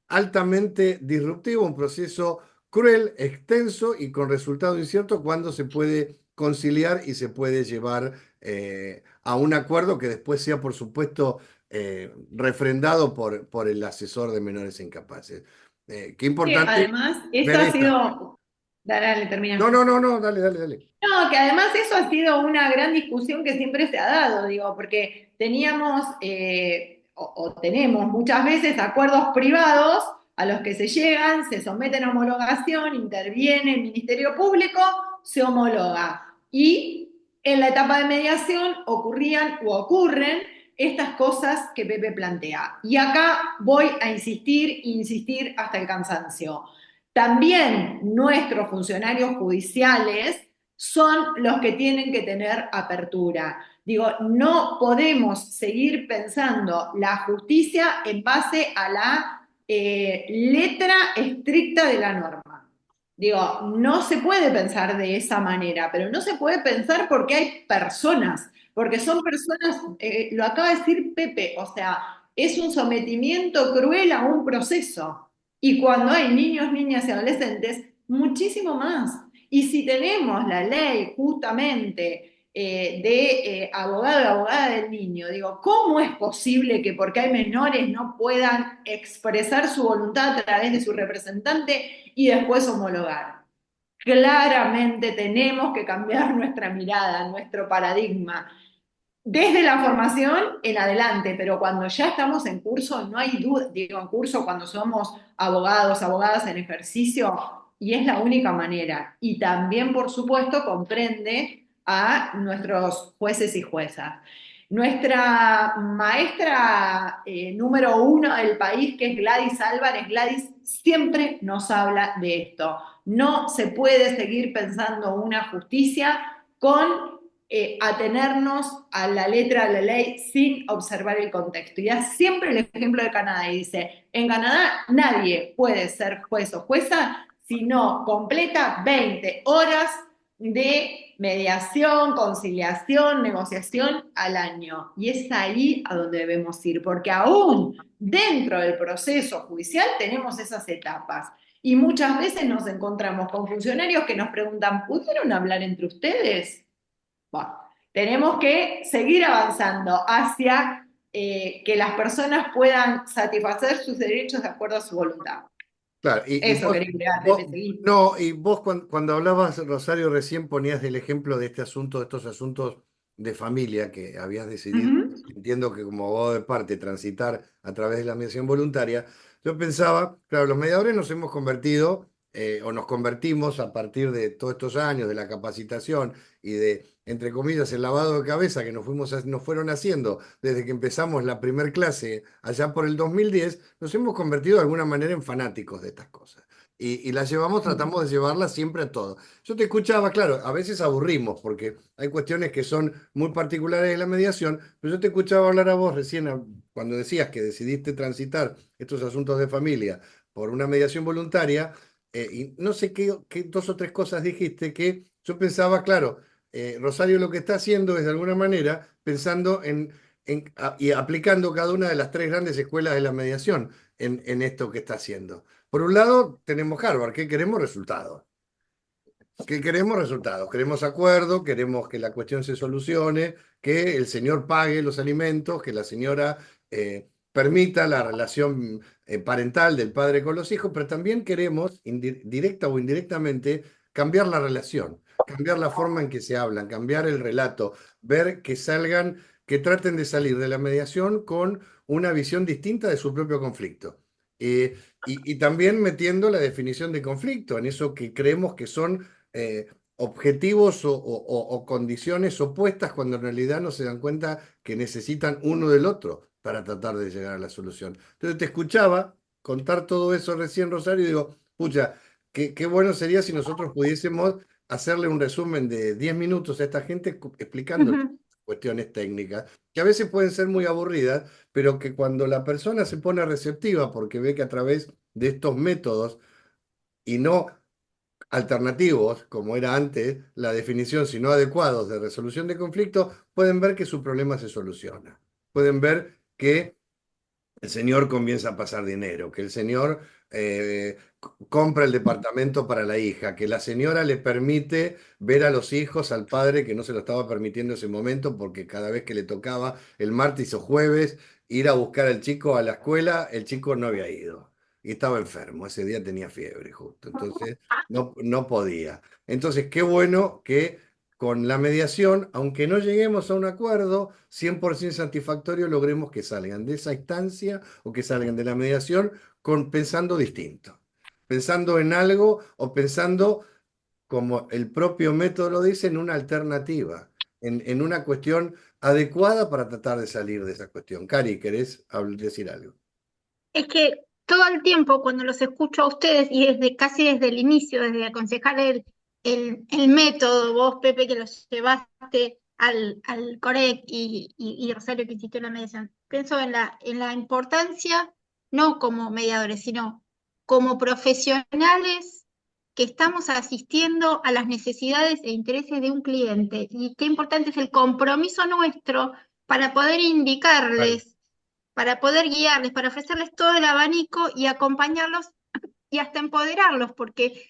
[SPEAKER 2] altamente disruptivo, un proceso cruel, extenso y con resultado incierto cuando se puede conciliar y se puede llevar a un acuerdo que después sea, por supuesto, refrendado por el asesor de menores incapaces. Qué
[SPEAKER 1] Que
[SPEAKER 2] importante
[SPEAKER 1] además, eso
[SPEAKER 2] ver
[SPEAKER 1] ha
[SPEAKER 2] esta.
[SPEAKER 1] sido, dale, dale,
[SPEAKER 2] No,
[SPEAKER 1] termina.
[SPEAKER 2] no, no, no, dale, dale, dale.
[SPEAKER 1] No, que además eso ha sido una gran discusión que siempre se ha dado, digo, porque teníamos o tenemos muchas veces acuerdos privados a los que se llegan, se someten a homologación, interviene el Ministerio Público, se homologa. Y en la etapa de mediación ocurrían o ocurren estas cosas que Pepe plantea. Y acá voy a insistir, insistir hasta el cansancio. También nuestros funcionarios judiciales son los que tienen que tener apertura. Digo, no podemos seguir pensando la justicia en base a la letra estricta de la norma. Digo, no se puede pensar de esa manera, pero no se puede pensar porque hay personas, porque son personas, lo acaba de decir Pepe, o sea, es un sometimiento cruel a un proceso. Y cuando hay niños, niñas y adolescentes, muchísimo más. Y si tenemos la ley justamente de abogado y abogada del niño, digo, ¿cómo es posible que porque hay menores no puedan expresar su voluntad a través de su representante y después homologar? Claramente tenemos que cambiar nuestra mirada, nuestro paradigma. Desde la formación en adelante, pero cuando ya estamos en curso, no hay duda, digo, en curso cuando somos abogados, abogadas en ejercicio, y es la única manera. Y también, por supuesto, comprende a nuestros jueces y juezas. Nuestra maestra número uno del país, que es Gladys Álvarez, Gladys siempre nos habla de esto. No se puede seguir pensando una justicia con atenernos a la letra de la ley sin observar el contexto. Y da siempre el ejemplo de Canadá y dice, en Canadá nadie puede ser juez o jueza si no completa 20 horas de mediación, conciliación, negociación al año. Y es ahí a donde debemos ir, porque aún dentro del proceso judicial tenemos esas etapas. Y muchas veces nos encontramos con funcionarios que nos preguntan, ¿pudieron hablar entre ustedes? Bueno, tenemos que seguir avanzando hacia que las personas puedan satisfacer sus derechos de acuerdo a su voluntad.
[SPEAKER 2] Claro,
[SPEAKER 1] Eso quería agregar, Pepe, seguí.
[SPEAKER 2] no, y vos cuando hablabas, Rosario, recién ponías el ejemplo de este asunto, de estos asuntos de familia que habías decidido,
[SPEAKER 1] Ujú,
[SPEAKER 2] entiendo que como abogado de parte, transitar a través de la mediación voluntaria. Yo pensaba, claro, los mediadores nos hemos convertido, o nos convertimos a partir de todos estos años, de la capacitación y de, entre comillas, el lavado de cabeza que nos fueron haciendo desde que empezamos la primer clase allá por el 2010, nos hemos convertido de alguna manera en fanáticos de estas cosas. Y las llevamos, tratamos de llevarlas siempre a todo. Yo te escuchaba, claro, a veces aburrimos porque hay cuestiones que son muy particulares de la mediación, pero yo te escuchaba hablar a vos recién cuando decías que decidiste transitar estos asuntos de familia por una mediación voluntaria, y no sé qué dos o tres cosas dijiste que yo pensaba, claro, Rosario lo que está haciendo es de alguna manera pensando y aplicando cada una de las tres grandes escuelas de la mediación en esto que está haciendo. Por un lado, tenemos Harvard, que queremos resultados. ¿Qué queremos? Resultados. Queremos acuerdo, queremos que la cuestión se solucione, que el señor pague los alimentos, que la señora permita la relación parental del padre con los hijos, pero también queremos, directa o indirectamente, cambiar la relación, cambiar la forma en que se hablan, cambiar el relato, ver que salgan, que traten de salir de la mediación con una visión distinta de su propio conflicto. Y también metiendo la definición de conflicto en eso que creemos que son objetivos o condiciones opuestas cuando en realidad no se dan cuenta que necesitan uno del otro para tratar de llegar a la solución. Entonces te escuchaba contar todo eso recién, Rosario, y digo, pucha, qué bueno sería si nosotros pudiésemos hacerle un resumen de 10 minutos a esta gente explicándole
[SPEAKER 1] ujú.
[SPEAKER 2] cuestiones técnicas, que a veces pueden ser muy aburridas, pero que cuando la persona se pone receptiva porque ve que a través de estos métodos y no alternativos, como era antes la definición, sino adecuados de resolución de conflictos, pueden ver que su problema se soluciona. Pueden ver que el señor comienza a pasar dinero, que el señor compra el departamento para la hija, que la señora le permite ver a los hijos al padre que no se lo estaba permitiendo en ese momento porque cada vez que le tocaba el martes o jueves ir a buscar al chico a la escuela, el chico no había ido y estaba enfermo, ese día tenía fiebre justo, entonces no podía. Entonces, qué bueno que con la mediación, aunque no lleguemos a un acuerdo 100% satisfactorio, logremos que salgan de esa instancia o que salgan de la mediación pensando distinto, pensando en algo o pensando, como el propio método lo dice, en una alternativa, en una cuestión adecuada para tratar de salir de esa cuestión. Cari, ¿querés decir algo?
[SPEAKER 4] Es que todo el tiempo cuando los escucho a ustedes y casi desde el inicio, desde aconsejar el método, vos Pepe que los llevaste al COREC y Rosario que insistió en la mediación, pienso en la importancia, no como mediadores, sino como profesionales que estamos asistiendo a las necesidades e intereses de un cliente y qué importante es el compromiso nuestro para poder
[SPEAKER 2] Claro.
[SPEAKER 4] indicarles, para poder guiarles, para ofrecerles todo el abanico y acompañarlos y hasta empoderarlos, porque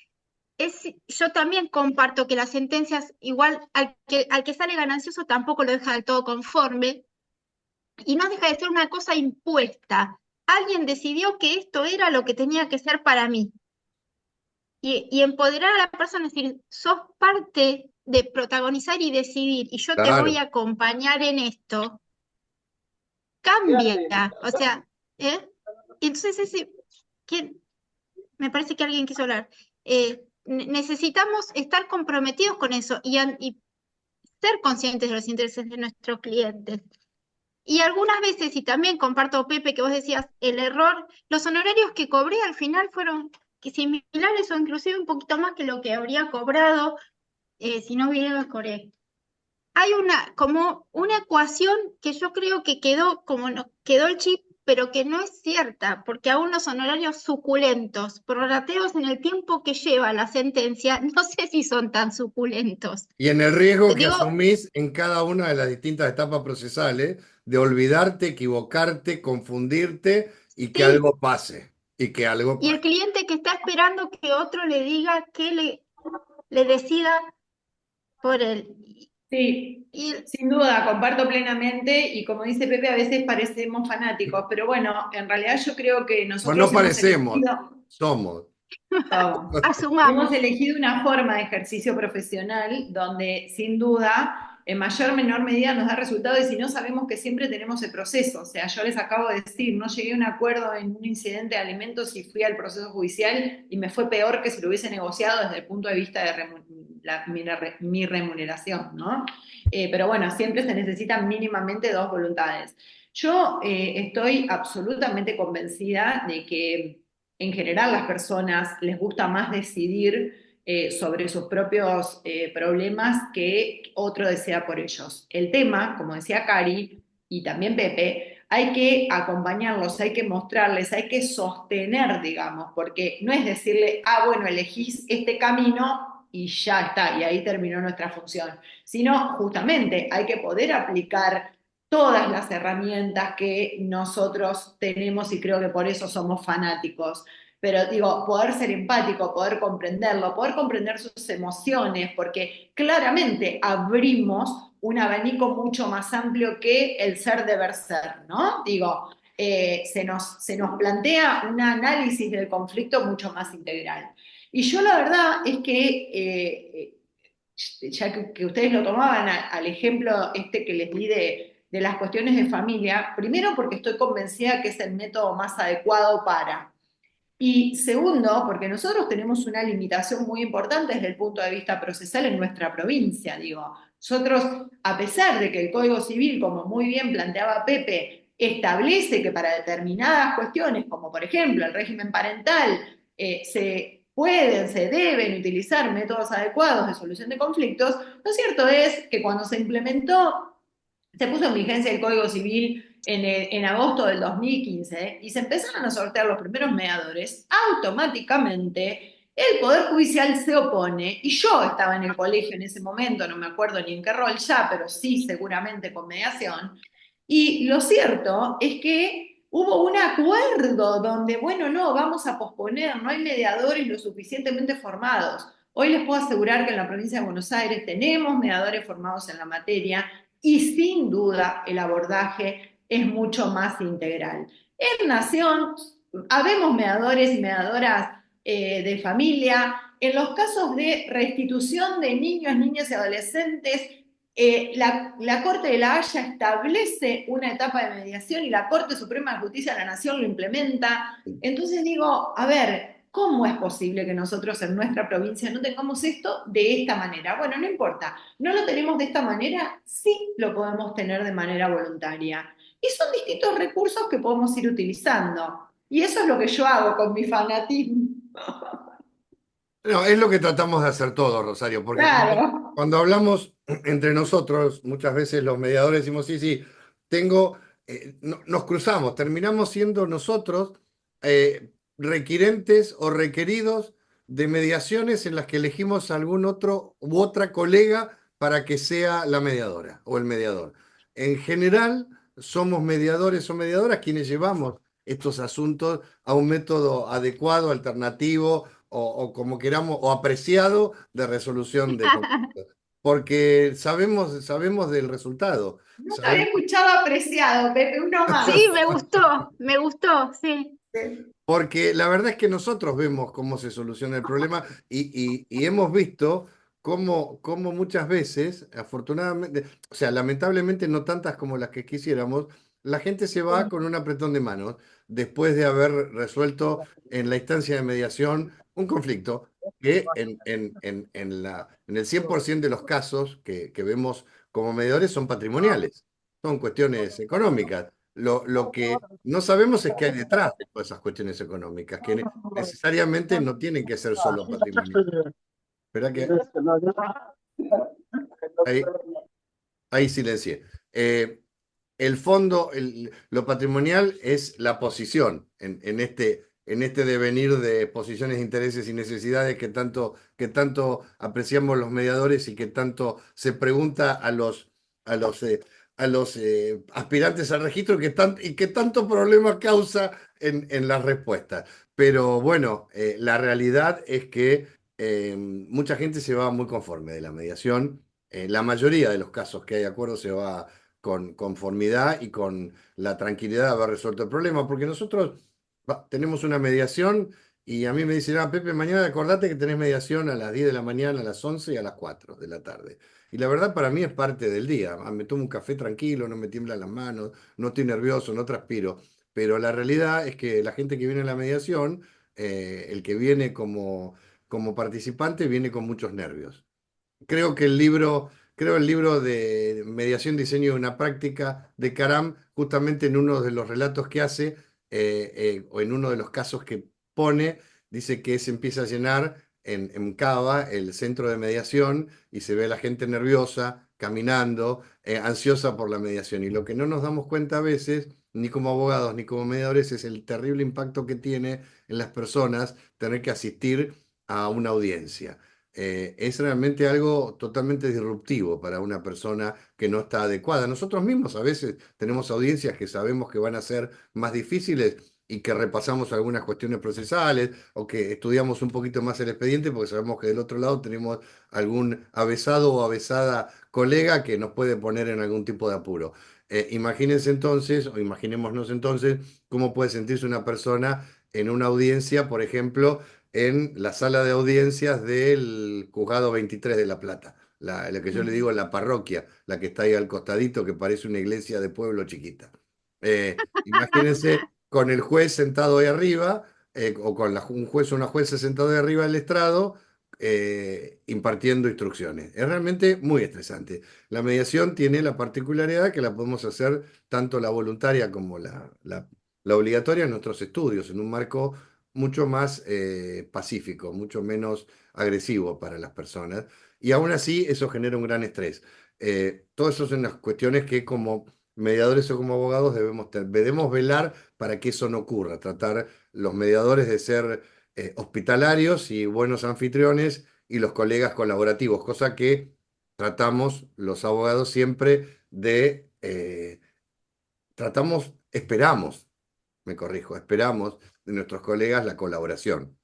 [SPEAKER 4] yo también comparto que las sentencias, igual al que sale ganancioso tampoco lo deja del todo conforme, y no deja de ser una cosa impuesta. Alguien decidió que esto era lo que tenía que ser para mí. Y empoderar a la persona, es decir, sos parte de protagonizar y decidir, y yo te voy
[SPEAKER 2] Claro.
[SPEAKER 4] a acompañar en esto, cambia. O sea, ¿eh? Entonces ¿quién? Me parece que alguien quiso hablar. Necesitamos estar comprometidos con eso y ser conscientes de los intereses de nuestros clientes. Y algunas veces, y también comparto, Pepe, que vos decías, el error, los honorarios que cobré al final fueron similares o inclusive un poquito más que lo que habría cobrado si no hubiera el correcto. Hay como una ecuación que yo creo que quedó como quedó el chip, pero que no es cierta, porque aún los honorarios suculentos, prorrateados en el tiempo que lleva la sentencia, no sé si son tan suculentos.
[SPEAKER 2] Y en el riesgo que
[SPEAKER 4] Digo,
[SPEAKER 2] asumís en cada una de las distintas etapas procesales de olvidarte, equivocarte, confundirte y que
[SPEAKER 4] sí,
[SPEAKER 2] algo pase. Y que algo
[SPEAKER 4] Y el cliente que está esperando que otro le diga que le decida por él.
[SPEAKER 1] Sí,
[SPEAKER 4] Y
[SPEAKER 1] sin duda, comparto plenamente y como dice Pepe, a veces parecemos fanáticos, pero bueno, en realidad yo creo que
[SPEAKER 2] pues no
[SPEAKER 1] nosotros hemos
[SPEAKER 2] parecemos,
[SPEAKER 1] elegido,
[SPEAKER 2] somos.
[SPEAKER 1] oh, hemos
[SPEAKER 4] asumamos.
[SPEAKER 1] elegido una forma de ejercicio profesional donde sin duda en mayor o menor medida nos da resultado y si no sabemos que siempre tenemos el proceso. O sea, yo les acabo de decir, no llegué a un acuerdo en un incidente de alimentos y fui al proceso judicial y me fue peor que si lo hubiese negociado desde el punto de vista de mi remuneración, ¿no? Pero bueno, siempre se necesitan mínimamente dos voluntades. Yo estoy absolutamente convencida de que en general las personas les gusta más decidir sobre sus propios problemas que otro desea por ellos. El tema, como decía Cari y también Pepe, hay que acompañarlos, hay que mostrarles, hay que sostener, digamos, porque no es decirle, ah, bueno, elegís este camino y ya está, y ahí terminó nuestra función, sino justamente hay que poder aplicar todas las herramientas que nosotros tenemos y creo que por eso somos fanáticos. Pero digo, poder ser empático, poder comprenderlo, poder comprender sus emociones, porque claramente abrimos un abanico mucho más amplio que el ser deber ser, ¿no? Digo, se nos plantea un análisis del conflicto mucho más integral. Y yo la verdad es que, ya que ustedes lo tomaban al ejemplo este que les di de las cuestiones de familia, primero porque estoy convencida que es el método más adecuado para. Y segundo, porque nosotros tenemos una limitación muy importante desde el punto de vista procesal en nuestra provincia, digo. Nosotros, a pesar de que el Código Civil, como muy bien planteaba Pepe, establece que para determinadas cuestiones, como por ejemplo el régimen parental, se deben utilizar métodos adecuados de solución de conflictos, lo cierto es que cuando se implementó se puso en vigencia el Código Civil en agosto del 2015 y se empezaron a sortear los primeros mediadores, automáticamente el Poder Judicial se opone, y yo estaba en el colegio en ese momento, no me acuerdo ni en qué rol ya, pero sí seguramente con mediación, y lo cierto es que hubo un acuerdo donde, bueno, no, vamos a posponer, no hay mediadores lo suficientemente formados. Hoy les puedo asegurar que en la provincia de Buenos Aires tenemos mediadores formados en la materia, y sin duda el abordaje es mucho más integral. En Nación, habemos mediadores y mediadoras de familia. En los casos de restitución de niños, niñas y adolescentes, la Corte de la Haya establece una etapa de mediación y la Corte Suprema de Justicia de la Nación lo implementa. Entonces digo, a ver, ¿cómo es posible que nosotros en nuestra provincia no tengamos esto de esta manera? Bueno, no importa, no lo tenemos de esta manera, sí lo podemos tener de manera voluntaria. Y son distintos recursos que podemos ir utilizando. Y eso es lo que yo hago con mi fanatismo.
[SPEAKER 2] No, es lo que tratamos de hacer todos, Rosario, porque
[SPEAKER 1] Claro.
[SPEAKER 2] cuando hablamos entre nosotros, muchas veces los mediadores decimos, sí, sí, tengo, nos cruzamos, terminamos siendo nosotros requirentes o requeridos de mediaciones en las que elegimos a algún otro u otra colega para que sea la mediadora o el mediador. En general, somos mediadores o mediadoras quienes llevamos estos asuntos a un método adecuado, alternativo o como queramos, o apreciado de resolución de conflictos. Porque sabemos del resultado.
[SPEAKER 1] No te había
[SPEAKER 2] Sabemos,
[SPEAKER 1] escuchado apreciado, Pepe, uno más.
[SPEAKER 4] Sí, me gustó, sí.
[SPEAKER 2] porque la verdad es que nosotros vemos cómo se soluciona el problema y hemos visto cómo muchas veces, afortunadamente, o sea, lamentablemente no tantas como las que quisiéramos, la gente se va con un apretón de manos después de haber resuelto en la instancia de mediación un conflicto que en el 100% de los casos que vemos como mediadores son patrimoniales, son cuestiones económicas. Lo que no sabemos es qué hay detrás de todas esas cuestiones económicas, que necesariamente no tienen que ser solo patrimonio. Espera que ahí, ahí silencié. El fondo, lo patrimonial es la posición en este devenir de posiciones, intereses y necesidades que tanto apreciamos los mediadores y que tanto se pregunta a los a los aspirantes al registro y que tanto problema causa en las respuestas. Pero bueno, la realidad es que mucha gente se va muy conforme de la mediación. La mayoría de los casos que hay acuerdo se va con conformidad y con la tranquilidad de haber resuelto el problema, porque nosotros tenemos una mediación y a mí me dicen, ah, Pepe, mañana acordate que tenés mediación a las 10 de la mañana, a las 11 y a las 4 de la tarde. Y la verdad para mí es parte del día. Ah, me tomo un café tranquilo, no me tiemblan las manos, no estoy nervioso, no transpiro. Pero la realidad es que la gente que viene a la mediación, el que viene como participante, viene con muchos nervios. Creo el libro de Mediación, Diseño de una Práctica de Caram, justamente en uno de los relatos que hace, o en uno de los casos que pone, dice que se empieza a llenar en Cava, el centro de mediación, y se ve a la gente nerviosa, caminando, ansiosa por la mediación. Y lo que no nos damos cuenta a veces, ni como abogados ni como mediadores, es el terrible impacto que tiene en las personas tener que asistir a una audiencia. Es realmente algo totalmente disruptivo para una persona que no está adecuada. Nosotros mismos a veces tenemos audiencias que sabemos que van a ser más difíciles y que repasamos algunas cuestiones procesales o que estudiamos un poquito más el expediente porque sabemos que del otro lado tenemos algún avesado o avesada colega que nos puede poner en algún tipo de apuro. Imagínense entonces, o imaginémonos entonces, cómo puede sentirse una persona en una audiencia, por ejemplo, en la sala de audiencias del Juzgado 23 de La Plata, la que yo le digo la parroquia, la que está ahí al costadito, que parece una iglesia de pueblo chiquita. Imagínense con el juez sentado ahí arriba, o con un juez o una jueza sentado ahí arriba del estrado, impartiendo instrucciones. Es realmente muy estresante. La mediación tiene la particularidad que la podemos hacer tanto la voluntaria como la obligatoria en nuestros estudios, en un marco mucho más pacífico, mucho menos agresivo para las personas. Y aún así eso genera un gran estrés. Todo eso son las cuestiones que como mediadores o como abogados debemos velar para que eso no ocurra, tratar los mediadores de ser hospitalarios y buenos anfitriones y los colegas colaborativos, cosa que tratamos los abogados siempre esperamos, me corrijo, esperamos de nuestros colegas la colaboración,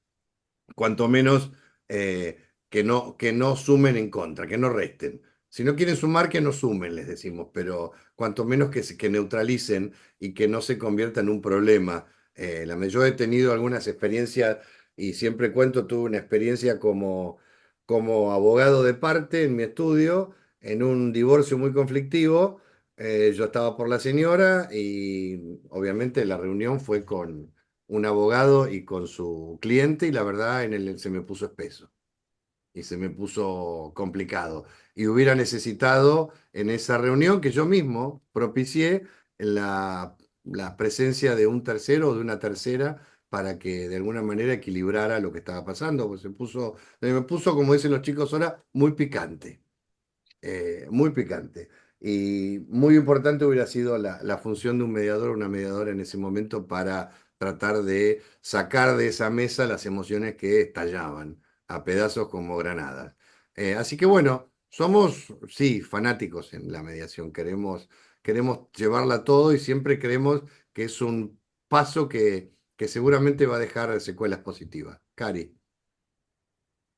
[SPEAKER 2] cuanto menos que no sumen en contra, que no resten. Si no quieren sumar, que no sumen, les decimos, pero cuanto menos que neutralicen y que no se convierta en un problema. Yo he tenido algunas experiencias y siempre cuento, tuve una experiencia como abogado de parte en mi estudio, en un divorcio muy conflictivo. Yo estaba por la señora y obviamente la reunión fue con un abogado y con su cliente y la verdad se me puso espeso y se me puso complicado. Y hubiera necesitado en esa reunión que yo mismo propicié la presencia de un tercero o de una tercera para que de alguna manera equilibrara lo que estaba pasando, pues se me puso, como dicen los chicos ahora, muy picante, muy picante. Y muy importante hubiera sido la función de un mediador o una mediadora en ese momento para tratar de sacar de esa mesa las emociones que estallaban a pedazos como granadas. Así que bueno, somos, sí, fanáticos en la mediación, queremos llevarla todo y siempre creemos que es un paso que seguramente va a dejar secuelas positivas. Cari.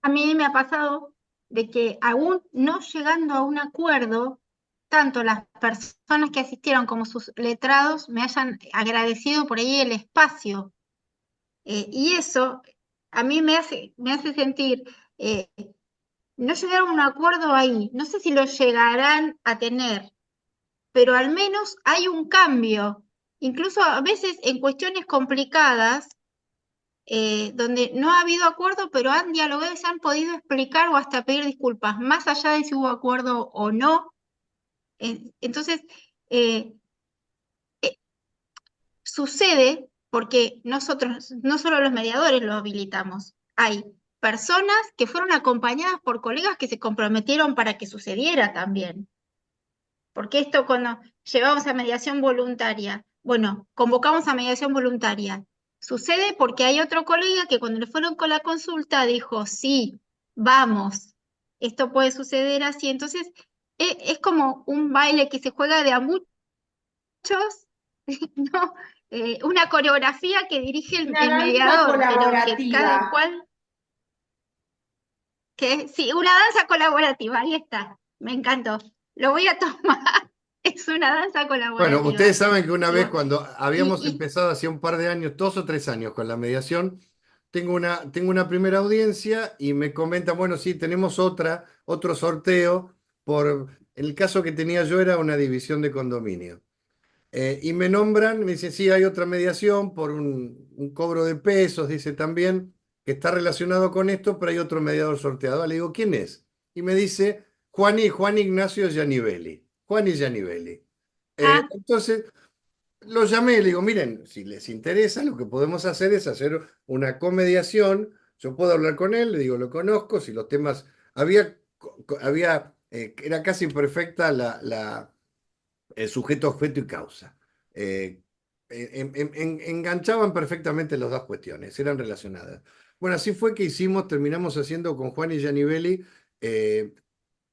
[SPEAKER 4] A mí me ha pasado de que aún no llegando a un acuerdo, tanto las personas que asistieron como sus letrados me hayan agradecido por ahí el espacio. Y eso a mí me hace sentir, eh, no llegaron a un acuerdo ahí, no sé si lo llegarán a tener, pero al menos hay un cambio. Incluso a veces en cuestiones complicadas, donde no ha habido acuerdo, pero han dialogado y se han podido explicar o hasta pedir disculpas, más allá de si hubo acuerdo o no. Entonces, eh, eh, sucede porque nosotros, no solo los mediadores lo habilitamos, hay personas que fueron acompañadas por colegas que se comprometieron para que sucediera también. Porque esto cuando llevamos a mediación voluntaria, bueno, convocamos a mediación voluntaria, sucede porque hay otro colega que cuando le fueron con la consulta dijo, sí, vamos, esto puede suceder así. Entonces, es como un baile que se juega de a muchos, ¿no? Una coreografía que dirige
[SPEAKER 1] Una
[SPEAKER 4] el
[SPEAKER 1] danza
[SPEAKER 4] mediador, pero que cada
[SPEAKER 1] colaborativa.
[SPEAKER 4] cual, sí, una danza colaborativa, ahí está, me encantó. Lo voy a tomar, es una danza
[SPEAKER 2] Bueno,
[SPEAKER 4] colaborativa.
[SPEAKER 2] ustedes saben que una
[SPEAKER 4] Y,
[SPEAKER 2] vez
[SPEAKER 4] bueno,
[SPEAKER 2] cuando habíamos
[SPEAKER 4] y
[SPEAKER 2] empezado hace un par de años, 2 o 3 años con la mediación, tengo una primera audiencia y me comentan, bueno, sí, tenemos otro sorteo el caso que tenía yo era una división de condominio. Y me nombran, me dicen, sí, hay otra mediación por un cobro de pesos, dice también, que está relacionado con esto, pero hay otro mediador sorteado. Le digo, ¿quién es? Y me dice, Juan Ignacio Gianivelli. Juan y Gianivelli.
[SPEAKER 4] ah,
[SPEAKER 2] Entonces, lo llamé y le digo, miren, si les interesa, lo que podemos hacer es hacer una comediación. Yo puedo hablar con él, le digo, lo conozco, si los temas... Era casi perfecta el sujeto, objeto y causa. Eh, Enganchaban perfectamente las dos cuestiones, eran relacionadas. Bueno, así fue que terminamos haciendo con Juan y Giannivelli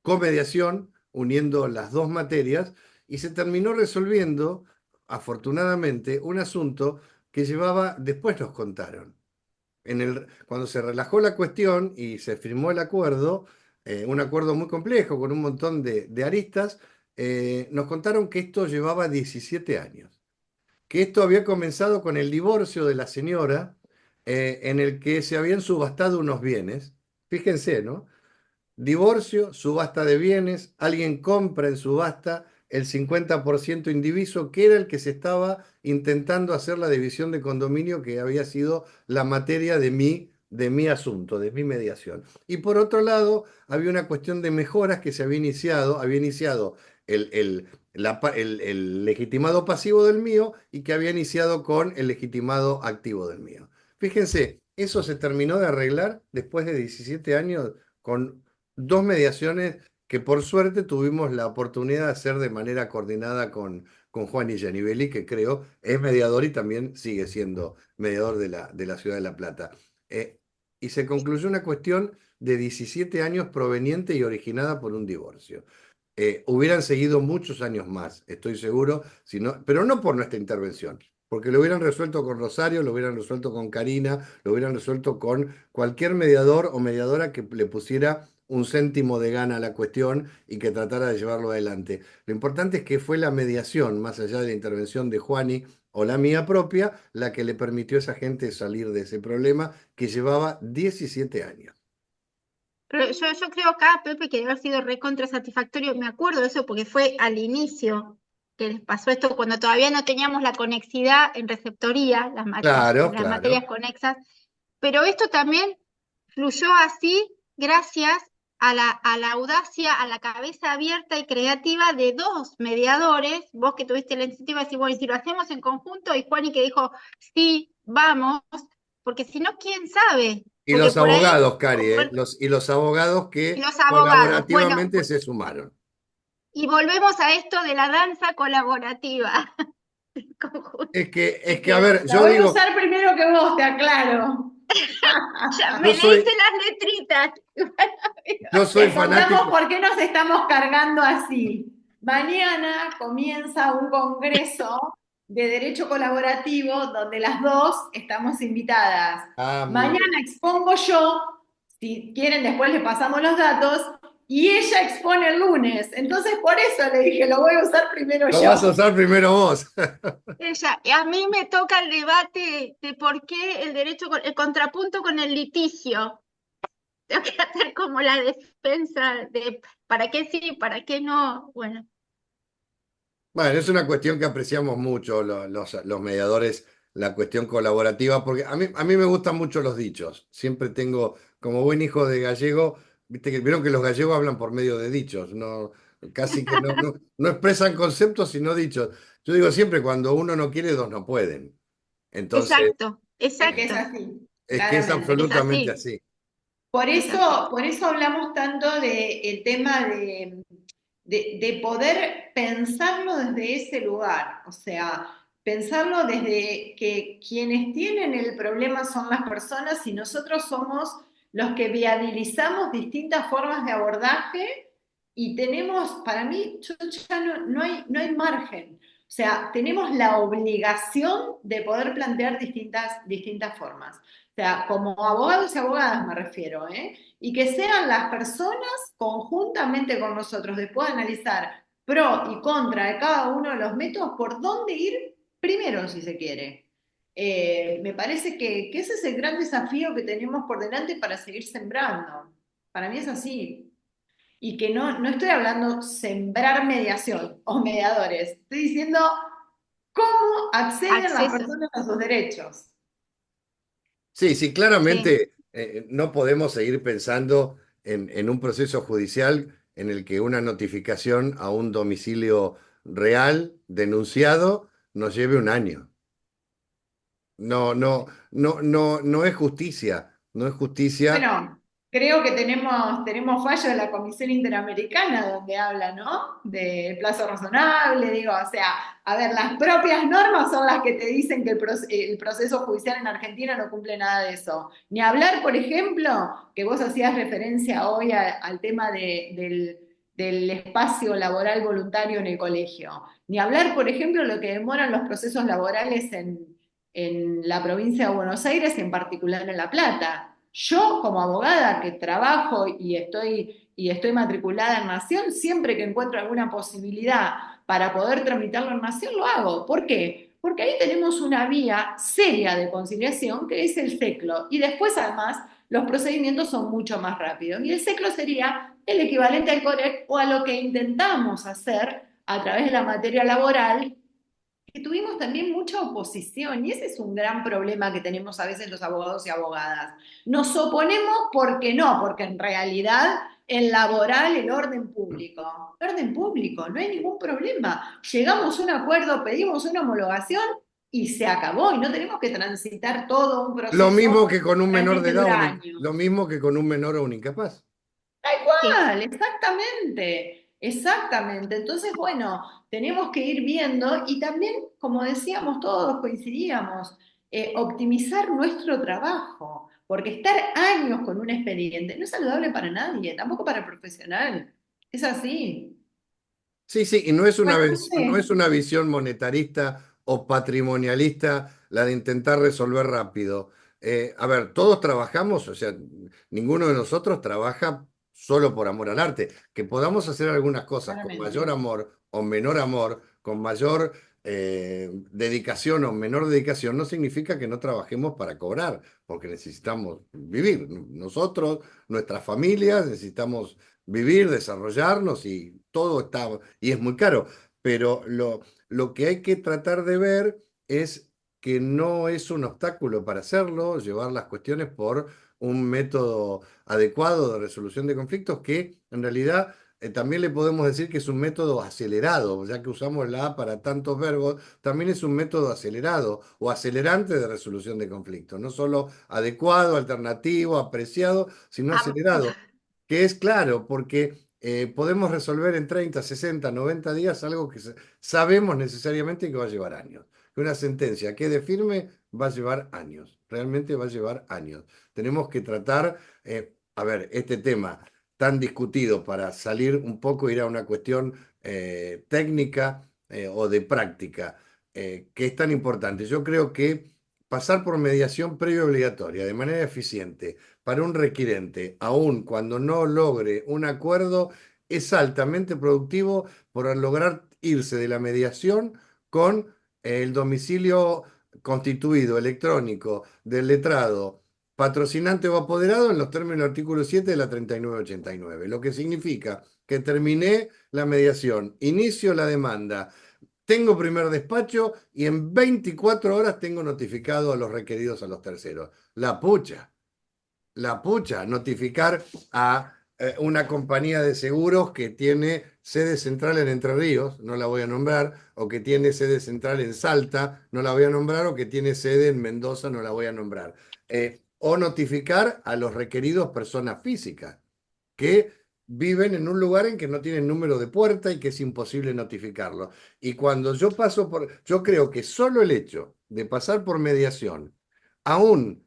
[SPEAKER 2] comediación, uniendo las dos materias, y se terminó resolviendo, afortunadamente, un asunto que después nos contaron. Cuando se relajó la cuestión y se firmó el acuerdo, un acuerdo muy complejo con un montón de aristas, nos contaron que esto llevaba 17 años, que esto había comenzado con el divorcio de la señora, en el que se habían subastado unos bienes. Fíjense, ¿no? Divorcio, subasta de bienes, alguien compra en subasta el 50% indiviso, que era el que se estaba intentando hacer la división de condominio, que había sido la materia de mi asunto, de mi mediación. Y por otro lado, había una cuestión de mejoras que se había iniciado el legitimado pasivo del mío y que había iniciado con el legitimado activo del mío. Fíjense, eso se terminó de arreglar después de 17 años con dos mediaciones que por suerte tuvimos la oportunidad de hacer de manera coordinada con Juan y Giannivelli, que creo es mediador y también sigue siendo mediador de la Ciudad de La Plata. Y se concluyó una cuestión de 17 años proveniente y originada por un divorcio. Hubieran seguido muchos años más, estoy seguro, pero no por nuestra intervención, porque lo hubieran resuelto con Rosario, lo hubieran resuelto con Karina, lo hubieran resuelto con cualquier mediador o mediadora que le pusiera un céntimo de gana a la cuestión y que tratara de llevarlo adelante. Lo importante es que fue la mediación, más allá de la intervención de Juani o la mía propia, la que le permitió a esa gente salir de ese problema que llevaba 17 años.
[SPEAKER 4] pero yo creo acá, Pepe, que debe haber sido recontra satisfactorio. Me acuerdo de eso porque fue al inicio que les pasó esto, cuando todavía no teníamos la conexidad en receptoría,
[SPEAKER 2] Claro,
[SPEAKER 4] las materias
[SPEAKER 2] claro.
[SPEAKER 4] conexas, pero esto también fluyó así gracias a la audacia, a la cabeza abierta y creativa de dos mediadores, vos que tuviste la iniciativa de decir, bueno, y si lo hacemos en conjunto, y Juani que dijo, sí, vamos, porque si no, ¿quién sabe?
[SPEAKER 2] Y
[SPEAKER 4] Porque
[SPEAKER 2] los
[SPEAKER 4] por ahí,
[SPEAKER 2] abogados, Cari, y los abogados
[SPEAKER 4] y
[SPEAKER 2] que
[SPEAKER 4] los abogados, bueno,
[SPEAKER 2] colaborativamente se sumaron.
[SPEAKER 4] y volvemos a esto de la danza colaborativa. en conjunto,
[SPEAKER 2] Es que, a
[SPEAKER 4] que
[SPEAKER 2] ver,
[SPEAKER 1] La
[SPEAKER 2] yo
[SPEAKER 1] voy a
[SPEAKER 2] digo,
[SPEAKER 1] usar primero que vos, te aclaro.
[SPEAKER 4] ya
[SPEAKER 2] yo
[SPEAKER 4] me leíste
[SPEAKER 2] soy,
[SPEAKER 4] las letritas.
[SPEAKER 2] yo soy
[SPEAKER 1] Les contamos
[SPEAKER 2] fanático,
[SPEAKER 1] por qué nos estamos cargando así. Mañana comienza un congreso de derecho colaborativo donde las dos estamos invitadas.
[SPEAKER 2] muy bien.
[SPEAKER 1] Mañana expongo yo, si quieren después les pasamos los datos, y ella expone el lunes. Entonces por eso le dije, lo voy a usar primero
[SPEAKER 2] Lo vas a
[SPEAKER 1] yo.
[SPEAKER 2] usar primero vos.
[SPEAKER 4] A mí me toca el debate de por qué el derecho, el contrapunto con el litigio. Tengo que hacer como la defensa de para qué sí, para qué no. Bueno,
[SPEAKER 2] Bueno, es una cuestión que apreciamos mucho los mediadores, la cuestión colaborativa, porque a mí me gustan mucho los dichos. Siempre tengo, como buen hijo de gallego, vieron que los gallegos hablan por medio de dichos, no, casi que no expresan conceptos, sino dichos. Yo digo siempre, cuando uno no quiere, dos no pueden. Entonces,
[SPEAKER 4] exacto,
[SPEAKER 1] Es que es
[SPEAKER 4] exacto.
[SPEAKER 1] así,
[SPEAKER 2] es que es
[SPEAKER 1] claramente.
[SPEAKER 4] Es
[SPEAKER 2] absolutamente
[SPEAKER 4] así,
[SPEAKER 2] así.
[SPEAKER 4] es así.
[SPEAKER 1] Por eso hablamos tanto del tema de poder pensarlo desde ese lugar, o sea, pensarlo desde que quienes tienen el problema son las personas y nosotros somos los que viabilizamos distintas formas de abordaje y tenemos, para mí, ya no hay margen. O sea, tenemos la obligación de poder plantear distintas formas. O sea, como abogados y abogadas me refiero, ¿eh? Y que sean las personas conjuntamente con nosotros, después de analizar pro y contra de cada uno de los métodos, por dónde ir primero, si se quiere. Me parece que ese es el gran desafío que tenemos por delante para seguir sembrando. Para mí es así. Y que no estoy hablando sembrar mediación o mediadores. Estoy diciendo cómo acceden las
[SPEAKER 4] Acceso.
[SPEAKER 1] personas a sus derechos.
[SPEAKER 2] Sí, sí,
[SPEAKER 4] Sí.
[SPEAKER 2] claramente no podemos seguir pensando en un proceso judicial en el que una notificación a un domicilio real denunciado nos lleve un año. No, no, no, no, no es justicia, no es justicia.
[SPEAKER 1] Bueno, creo que tenemos fallo de la Comisión Interamericana donde habla, ¿no? De plazo razonable, digo, o sea, a ver, las propias normas son las que te dicen que el proceso judicial en Argentina no cumple nada de eso. Ni hablar, por ejemplo, que vos hacías referencia hoy al tema del espacio laboral voluntario en el colegio. Ni hablar, por ejemplo, lo que demoran los procesos laborales en la provincia de Buenos Aires y en particular en La Plata. Yo, como abogada que trabajo y estoy matriculada en Nación, siempre que encuentro alguna posibilidad para poder tramitarlo en Nación, lo hago. ¿Por qué? Porque ahí tenemos una vía seria de conciliación que es el SECLO. Y después, además, los procedimientos son mucho más rápidos. Y el SECLO sería el equivalente al COREC o a lo que intentamos hacer a través de la materia laboral, que tuvimos también mucha oposición y ese es un gran problema que tenemos a veces los abogados y abogadas. Nos oponemos porque no, porque en realidad el laboral, el orden público, no hay ningún problema. Llegamos a un acuerdo, pedimos una homologación y se acabó y no tenemos que transitar todo un
[SPEAKER 2] Lo mismo
[SPEAKER 1] proceso
[SPEAKER 2] que con
[SPEAKER 1] que
[SPEAKER 2] un menor de
[SPEAKER 1] realmente
[SPEAKER 2] edad,
[SPEAKER 1] dura años.
[SPEAKER 2] lo mismo que con un menor o un incapaz.
[SPEAKER 1] Tal
[SPEAKER 4] Sí.
[SPEAKER 1] cual, exactamente, exactamente. Entonces, bueno, tenemos que ir viendo y también, como decíamos todos, coincidíamos, optimizar nuestro trabajo, porque estar años con un expediente no es saludable para nadie, tampoco para el profesional. Es así.
[SPEAKER 2] Sí, sí, y no es una,
[SPEAKER 1] Bueno, no
[SPEAKER 2] no
[SPEAKER 1] sé.
[SPEAKER 2] es una visión monetarista o patrimonialista la de intentar resolver rápido. A ver, todos trabajamos, o sea, ninguno de nosotros trabaja solo por amor al arte. Que podamos hacer algunas cosas con mayor
[SPEAKER 1] Claramente.
[SPEAKER 2] amor o menor amor, con mayor dedicación o menor dedicación, no significa que no trabajemos para cobrar, porque necesitamos vivir. Nosotros, nuestras familias, necesitamos vivir, desarrollarnos y todo está, y es muy caro, pero lo que hay que tratar de ver es que no es un obstáculo para hacerlo, llevar las cuestiones por un método adecuado de resolución de conflictos que en realidad también le podemos decir que es un método acelerado, ya que usamos la A para tantos verbos, también es un método acelerado o acelerante de resolución de conflictos, no solo adecuado, alternativo, apreciado, sino
[SPEAKER 4] Ah,
[SPEAKER 2] acelerado, que es claro, porque podemos resolver en 30, 60, 90 días algo que sabemos necesariamente que va a llevar años. Que una sentencia quede firme va a llevar años, realmente va a llevar años. Tenemos que tratar, a ver, este tema tan discutido para salir un poco, ir a una cuestión técnica o de práctica, que es tan importante. Yo creo que pasar por mediación previa obligatoria de manera eficiente para un requirente, aun cuando no logre un acuerdo, es altamente productivo por lograr irse de la mediación con el domicilio constituido electrónico del letrado, patrocinante o apoderado en los términos del artículo 7 de la 3989, lo que significa que terminé la mediación, inicio la demanda, tengo primer despacho y en 24 horas tengo notificado a los requeridos a los terceros. La pucha, notificar a una compañía de seguros que tiene sede central en Entre Ríos, no la voy a nombrar, o que tiene sede central en Salta, no la voy a nombrar, o que tiene sede en Mendoza, no la voy a nombrar. O notificar a los requeridos personas físicas que viven en un lugar en que no tienen número de puerta y que es imposible notificarlo. Y cuando yo paso yo creo que solo el hecho de pasar por mediación, aún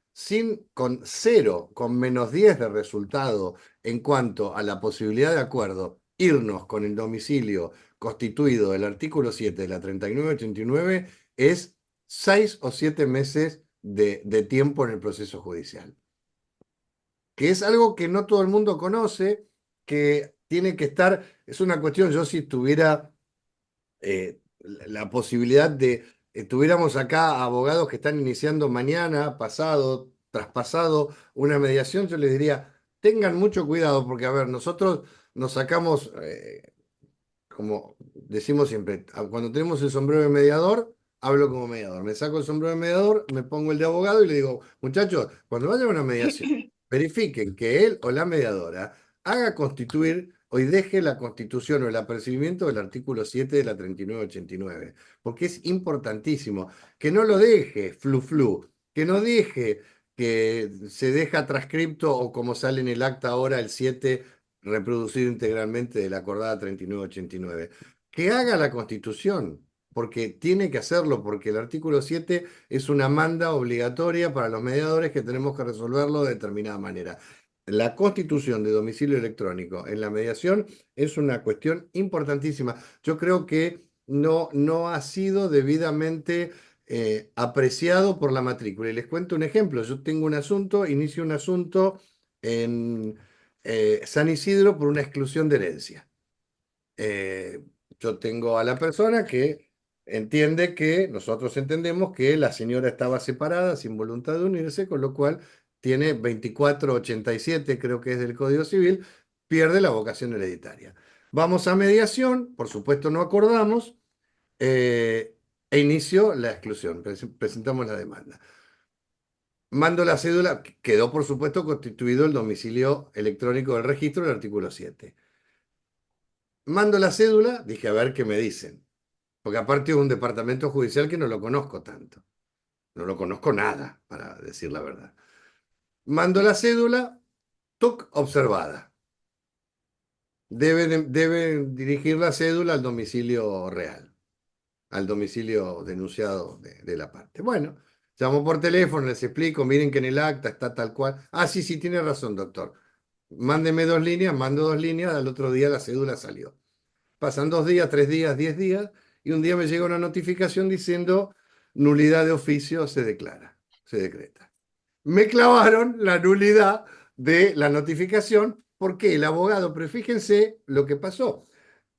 [SPEAKER 2] con cero, con -10 de resultado en cuanto a la posibilidad de acuerdo, irnos con el domicilio constituido del artículo 7 de la 3989 es 6 o 7 meses de tiempo en el proceso judicial. Que es algo que no todo el mundo conoce, que tiene que estar, es una cuestión, yo si tuviera la posibilidad de, tuviéramos acá abogados que están iniciando mañana, pasado, traspasado una mediación, yo les diría, tengan mucho cuidado, porque a ver, nosotros nos sacamos, como decimos siempre, cuando tenemos el sombrero de mediador, hablo como mediador. Me saco el sombrero de mediador, me pongo el de abogado y le digo, muchachos, cuando vayan a una mediación, verifiquen que él o la mediadora haga constituir o deje la constitución o el apercibimiento del artículo 7 de la 3989, porque es importantísimo que no lo deje flu, que no deje que se deja transcripto o como sale en el acta ahora el 7 reproducido integralmente de la acordada 3989. Que haga la Constitución, porque tiene que hacerlo, porque el artículo 7 es una manda obligatoria para los mediadores que tenemos que resolverlo de determinada manera. La constitución de domicilio electrónico en la mediación es una cuestión importantísima. Yo creo que no ha sido debidamente apreciado por la matrícula. Y les cuento un ejemplo. Yo tengo un asunto, inicio un asunto en San Isidro por una exclusión de herencia. Yo tengo a la persona que entiende que, nosotros entendemos que la señora estaba separada sin voluntad de unirse, con lo cual tiene 2487, creo que es del Código Civil, pierde la vocación hereditaria. Vamos a mediación, por supuesto no acordamos, e inicio la exclusión, presentamos la demanda. Mando la cédula, quedó por supuesto constituido el domicilio electrónico del registro del artículo 7. Mando la cédula, dije a ver qué me dicen, porque aparte es un departamento judicial que no lo conozco tanto, no lo conozco nada, para decir la verdad. Mando la cédula, TUC observada. Debe dirigir la cédula al domicilio real, al domicilio denunciado de la parte. Bueno, llamo por teléfono, les explico, miren que en el acta está tal cual. Ah, sí, sí, tiene razón, doctor. Mándeme 2 líneas, mando 2 líneas, al otro día la cédula salió. Pasan 2 días, 3 días, 10 días, y un día me llega una notificación diciendo nulidad de oficio se declara, se decreta. Me clavaron la nulidad de la notificación porque el abogado, pero fíjense lo que pasó,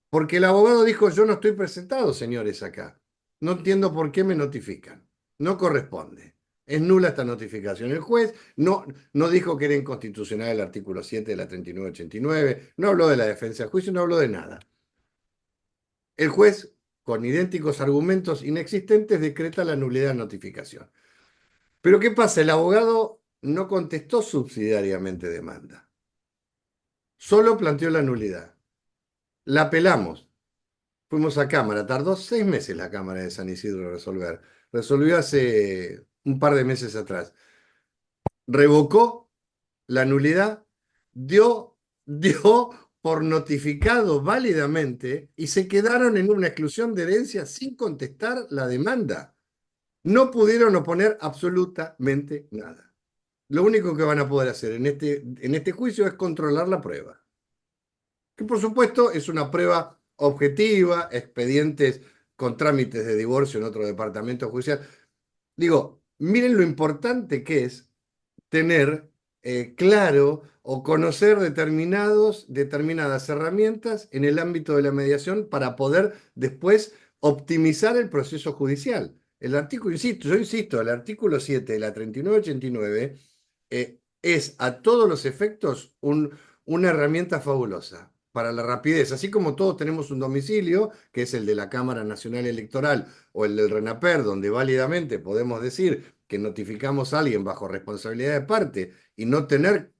[SPEAKER 2] porque el abogado dijo, yo no estoy presentado, señores, acá. No entiendo por qué me notifican. No corresponde. Es nula esta notificación. El juez no dijo que era inconstitucional el artículo 7 de la 3989, no habló de la defensa del juicio, no habló de nada. El juez, con idénticos argumentos inexistentes, decreta la nulidad de notificación. Pero ¿qué pasa? El abogado no contestó subsidiariamente demanda. Solo planteó la nulidad. La apelamos. Fuimos a Cámara. Tardó 6 meses la Cámara de San Isidro en resolver. Resolvió hace un par de meses atrás. Revocó la nulidad, dio por notificado válidamente y se quedaron en una exclusión de herencia sin contestar la demanda. No pudieron oponer absolutamente nada. Lo único que van a poder hacer en este juicio es controlar la prueba. Que por supuesto es una prueba objetiva, expedientes con trámites de divorcio en otro departamento judicial. Digo, miren lo importante que es tener claro o conocer determinadas herramientas en el ámbito de la mediación para poder después optimizar el proceso judicial. El artículo, yo insisto, el artículo 7 de la 3989 es a todos los efectos una herramienta fabulosa para la rapidez. Así como todos tenemos un domicilio, que es el de la Cámara Nacional Electoral o el del RENAPER, donde válidamente podemos decir que notificamos a alguien bajo responsabilidad de parte y no tener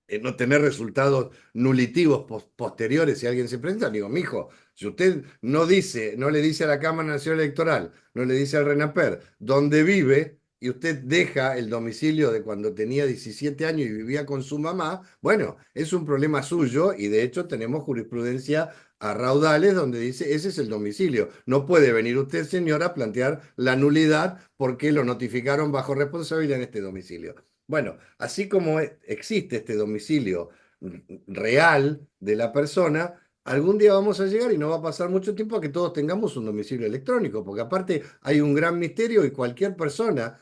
[SPEAKER 2] resultados nulitivos posteriores si alguien se presenta, digo, mijo, si usted no le dice a la Cámara Nacional Electoral, no le dice al RENAPER dónde vive, y usted deja el domicilio de cuando tenía 17 años y vivía con su mamá, bueno, es un problema suyo y de hecho tenemos jurisprudencia a raudales donde dice ese es el domicilio. No puede venir usted, señora, a plantear la nulidad porque lo notificaron bajo responsabilidad en este domicilio. Bueno, así como existe este domicilio real de la persona, algún día vamos a llegar y no va a pasar mucho tiempo a que todos tengamos un domicilio electrónico, porque aparte hay un gran misterio y cualquier persona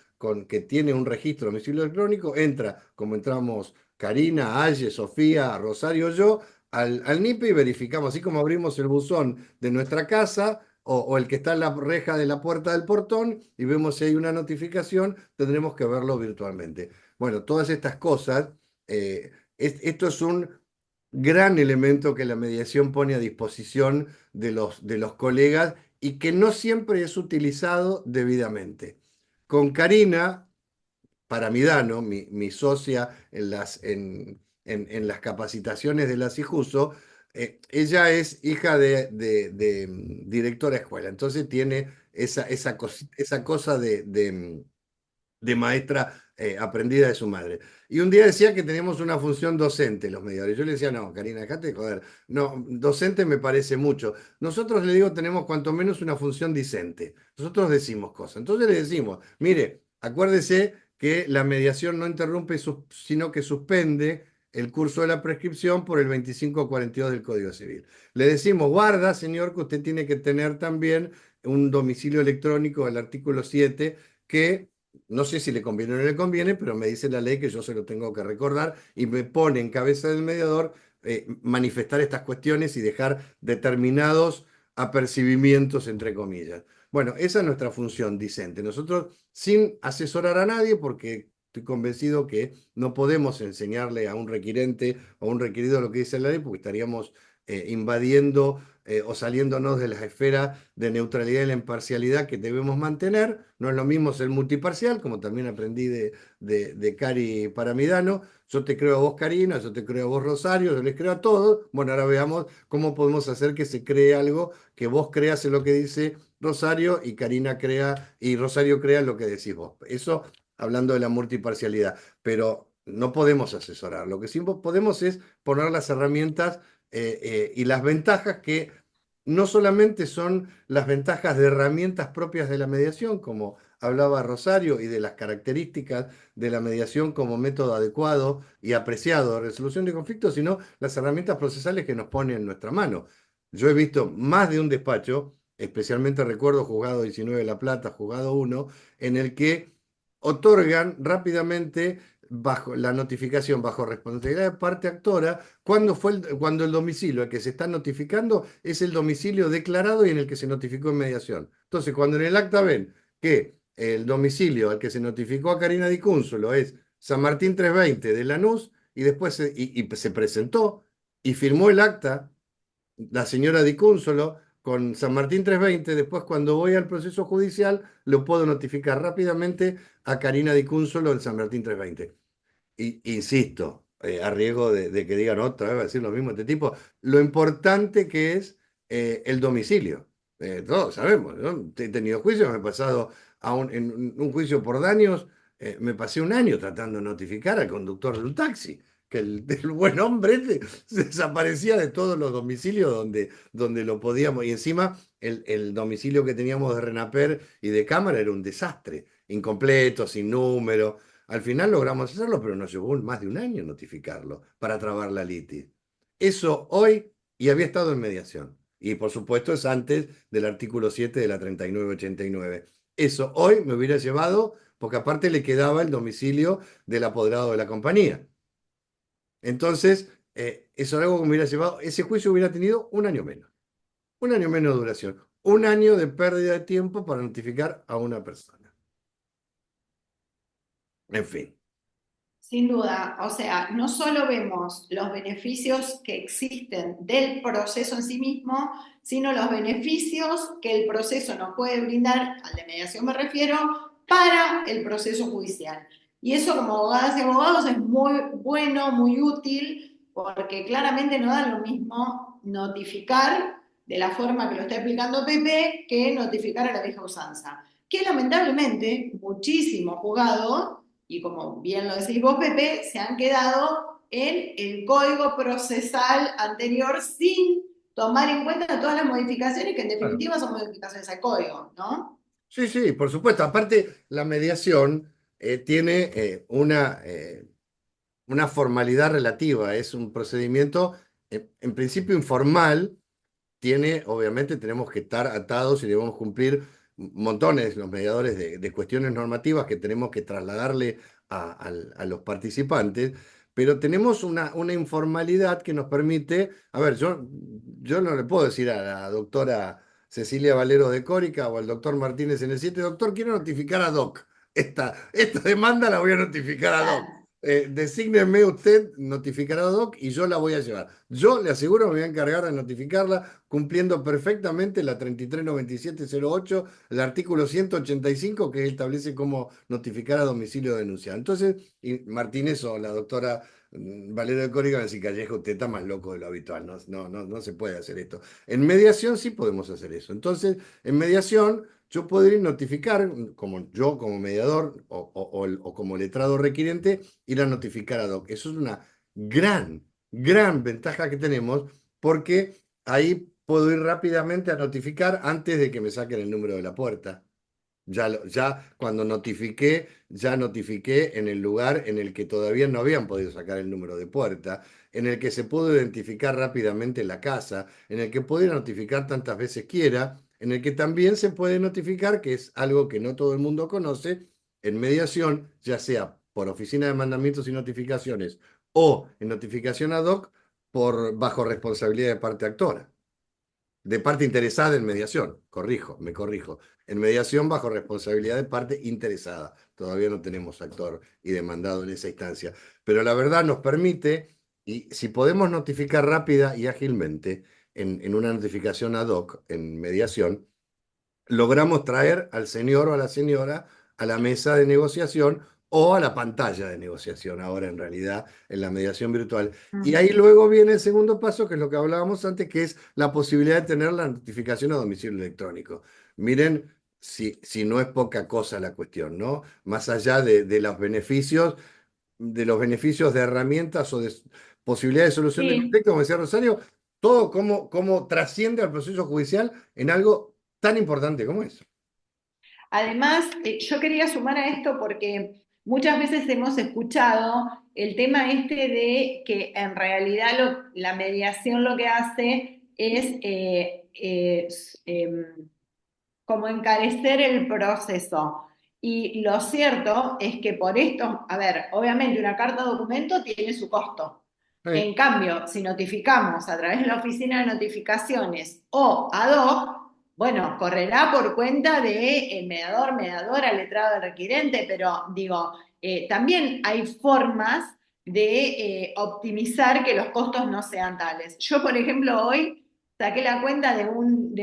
[SPEAKER 2] que tiene un registro de domicilio electrónico entra, como entramos Karina, Aye, Sofía, Rosario, yo, al NIPE y verificamos, así como abrimos el buzón de nuestra casa o el que está en la reja de la puerta del portón y vemos si hay una notificación, tendremos que verlo virtualmente. Bueno, todas estas cosas, esto es un gran elemento que la mediación pone a disposición de los colegas y que no siempre es utilizado debidamente. Con Karina Paramidano, mi socia en las capacitaciones de la CIJUSO, ella es hija de directora de escuela, entonces tiene esa cosa de maestra aprendida de su madre. Y un día decía que teníamos una función docente los mediadores. Yo le decía, no, Karina, dejate de joder. No, docente me parece mucho. Nosotros, le digo, tenemos cuanto menos una función discente. Nosotros decimos cosas. Entonces le decimos, mire, acuérdese que la mediación no interrumpe, sino que suspende el curso de la prescripción por el 2542 del Código Civil. Le decimos, guarda, señor, que usted tiene que tener también un domicilio electrónico del artículo 7 que no sé si le conviene o no le conviene, pero me dice la ley que yo se lo tengo que recordar y me pone en cabeza del mediador manifestar estas cuestiones y dejar determinados apercibimientos, entre comillas. Bueno, esa es nuestra función discente. Nosotros, sin asesorar a nadie, porque estoy convencido que no podemos enseñarle a un requirente o a un requerido lo que dice la ley, porque estaríamos invadiendo o saliéndonos de las esferas de neutralidad y la imparcialidad que debemos mantener. No es lo mismo ser multiparcial, como también aprendí de Cari Paramidano. Yo te creo a vos, Karina, yo te creo a vos, Rosario, yo les creo a todos. Bueno, ahora veamos cómo podemos hacer que se cree algo, que vos creas en lo que dice Rosario y Karina crea, y Rosario crea en lo que decís vos. Eso hablando de la multiparcialidad, pero no podemos asesorar. Lo que sí podemos es poner las herramientas y las ventajas que no solamente son las ventajas de herramientas propias de la mediación, como hablaba Rosario, y de las características de la mediación como método adecuado y apreciado de resolución de conflictos, sino las herramientas procesales que nos pone en nuestra mano. Yo he visto más de un despacho, especialmente recuerdo Juzgado 19 de La Plata, Juzgado 1, en el que otorgan rápidamente bajo la notificación bajo responsabilidad de parte actora cuando el domicilio al que se está notificando es el domicilio declarado y en el que se notificó en mediación. Entonces, cuando en el acta ven que el domicilio al que se notificó a Karina Di Cúnsulo es San Martín 320 de Lanús y después se presentó y firmó el acta la señora Di Cúnsulo con San Martín 320, después cuando voy al proceso judicial lo puedo notificar rápidamente a Karina Di Cúnsulo en San Martín 320. Insisto, a riesgo de que digan otra vez, va a decir lo mismo este tipo, lo importante que es el domicilio. Todos sabemos, ¿no? He tenido juicios, me he pasado en un juicio por daños, me pasé un año tratando de notificar al conductor del taxi, que el buen hombre este se desaparecía de todos los domicilios donde lo podíamos, y encima el domicilio que teníamos de Renaper y de Cámara era un desastre, incompleto, sin número. Al final logramos hacerlo, pero nos llevó más de un año notificarlo para trabar la litis. Eso hoy, y había estado en mediación. Y por supuesto es antes del artículo 7 de la 3989. Eso hoy me hubiera llevado, porque aparte le quedaba el domicilio del apoderado de la compañía. Entonces, eso era algo que me hubiera llevado, ese juicio hubiera tenido un año menos. Un año menos de duración. Un año de pérdida de tiempo para notificar a una persona. En fin.
[SPEAKER 1] Sin duda, o sea, no solo vemos los beneficios que existen del proceso en sí mismo, sino los beneficios que el proceso nos puede brindar, al de mediación me refiero, para el proceso judicial. Y eso como abogadas y abogados es muy bueno, muy útil, porque claramente no da lo mismo notificar de la forma que lo está explicando Pepe que notificar a la vieja usanza. Que lamentablemente muchísimos juzgados y como bien lo decís vos, Pepe, se han quedado en el código procesal anterior sin tomar en cuenta todas las modificaciones que en
[SPEAKER 2] Claro.
[SPEAKER 1] definitiva son modificaciones al código, ¿no?
[SPEAKER 2] Sí, sí, por supuesto. Aparte, la mediación tiene una formalidad relativa, es un procedimiento en principio informal, obviamente tenemos que estar atados y debemos cumplir montones los mediadores de cuestiones normativas que tenemos que trasladarle a los participantes, pero tenemos una informalidad que nos permite, a ver, yo no le puedo decir a la doctora Cecilia Valero de Córica o al doctor Martínez en el 7, doctor, quiero notificar a Doc. Esta demanda la voy a notificar a Doc.
[SPEAKER 1] Claro.
[SPEAKER 2] Desígneme usted, notificará a Doc y yo la voy a llevar. Yo le aseguro, me voy a encargar de notificarla cumpliendo perfectamente la 339708, el artículo 185 que establece cómo notificar a domicilio denunciado. Entonces, y Martínez o la doctora Valero de Córiga me dice, Calleja, usted está más loco de lo habitual, no se puede hacer esto. En mediación sí podemos hacer eso. Entonces, en mediación yo podría notificar, como mediador o como letrado requiriente, ir a notificar a DOC. Eso es una gran ventaja que tenemos porque ahí puedo ir rápidamente a notificar antes de que me saquen el número de la puerta. Ya cuando ya notifiqué en el lugar en el que todavía no habían podido sacar el número de puerta, en el que se pudo identificar rápidamente la casa, en el que puedo notificar tantas veces quiera, en el que también se puede notificar, que es algo que no todo el mundo conoce, en mediación, ya sea por oficina de mandamientos y notificaciones o en notificación ad hoc bajo responsabilidad de parte actora. De parte interesada en mediación, me corrijo. En mediación bajo responsabilidad de parte interesada. Todavía no tenemos actor y demandado en esa instancia. Pero la verdad nos permite, y si podemos notificar rápida y ágilmente en una notificación ad hoc, en mediación, logramos traer al señor o a la señora a la mesa de negociación o a la pantalla de negociación, ahora en realidad en la mediación virtual. Y ahí luego viene el segundo paso, que es lo que hablábamos antes, que es la posibilidad de tener la notificación a domicilio electrónico. Miren si no es poca cosa la cuestión, ¿no? Más allá de los beneficios de herramientas o de posibilidades de solución de
[SPEAKER 1] Sí.
[SPEAKER 2] conflicto, como decía Rosario, todo cómo trasciende al proceso judicial en algo tan importante como eso.
[SPEAKER 1] Además, yo quería sumar a esto porque muchas veces hemos escuchado el tema este de que en realidad la mediación lo que hace es como encarecer el proceso. Y lo cierto es que por esto, a ver, obviamente una carta de documento tiene su costo.
[SPEAKER 2] Sí.
[SPEAKER 1] En cambio, si notificamos a través de la oficina de notificaciones o ad hoc, bueno, correrá por cuenta del mediador, mediadora, letrado del requirente, pero digo, también hay formas de optimizar que los costos no sean tales. Yo, por ejemplo, hoy saqué la cuenta de un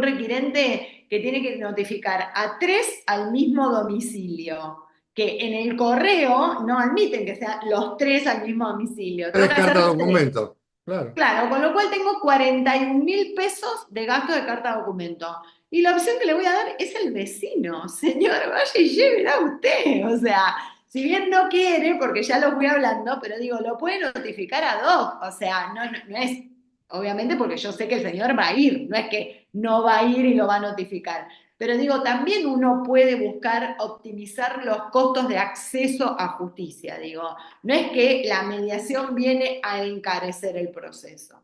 [SPEAKER 1] requirente que tiene que notificar a 3 al mismo domicilio, que en el correo no admiten que sean los 3 al mismo domicilio, tengo
[SPEAKER 2] Tres
[SPEAKER 1] que
[SPEAKER 2] cartas
[SPEAKER 1] hacer
[SPEAKER 2] de
[SPEAKER 1] 3.
[SPEAKER 2] documento, claro.
[SPEAKER 1] Claro, con lo cual tengo 41.000 pesos de gasto de carta de documento. Y la opción que le voy a dar es el vecino. Señor, vaya y llévela usted. O sea, si bien no quiere, porque ya lo fui hablando, pero digo, lo puede notificar a DOC. O sea, no es, obviamente porque yo sé que el señor va a ir, no es que no va a ir y lo va a notificar. Pero digo, también uno puede buscar optimizar los costos de acceso a justicia. Digo, no es que la mediación viene a encarecer el proceso.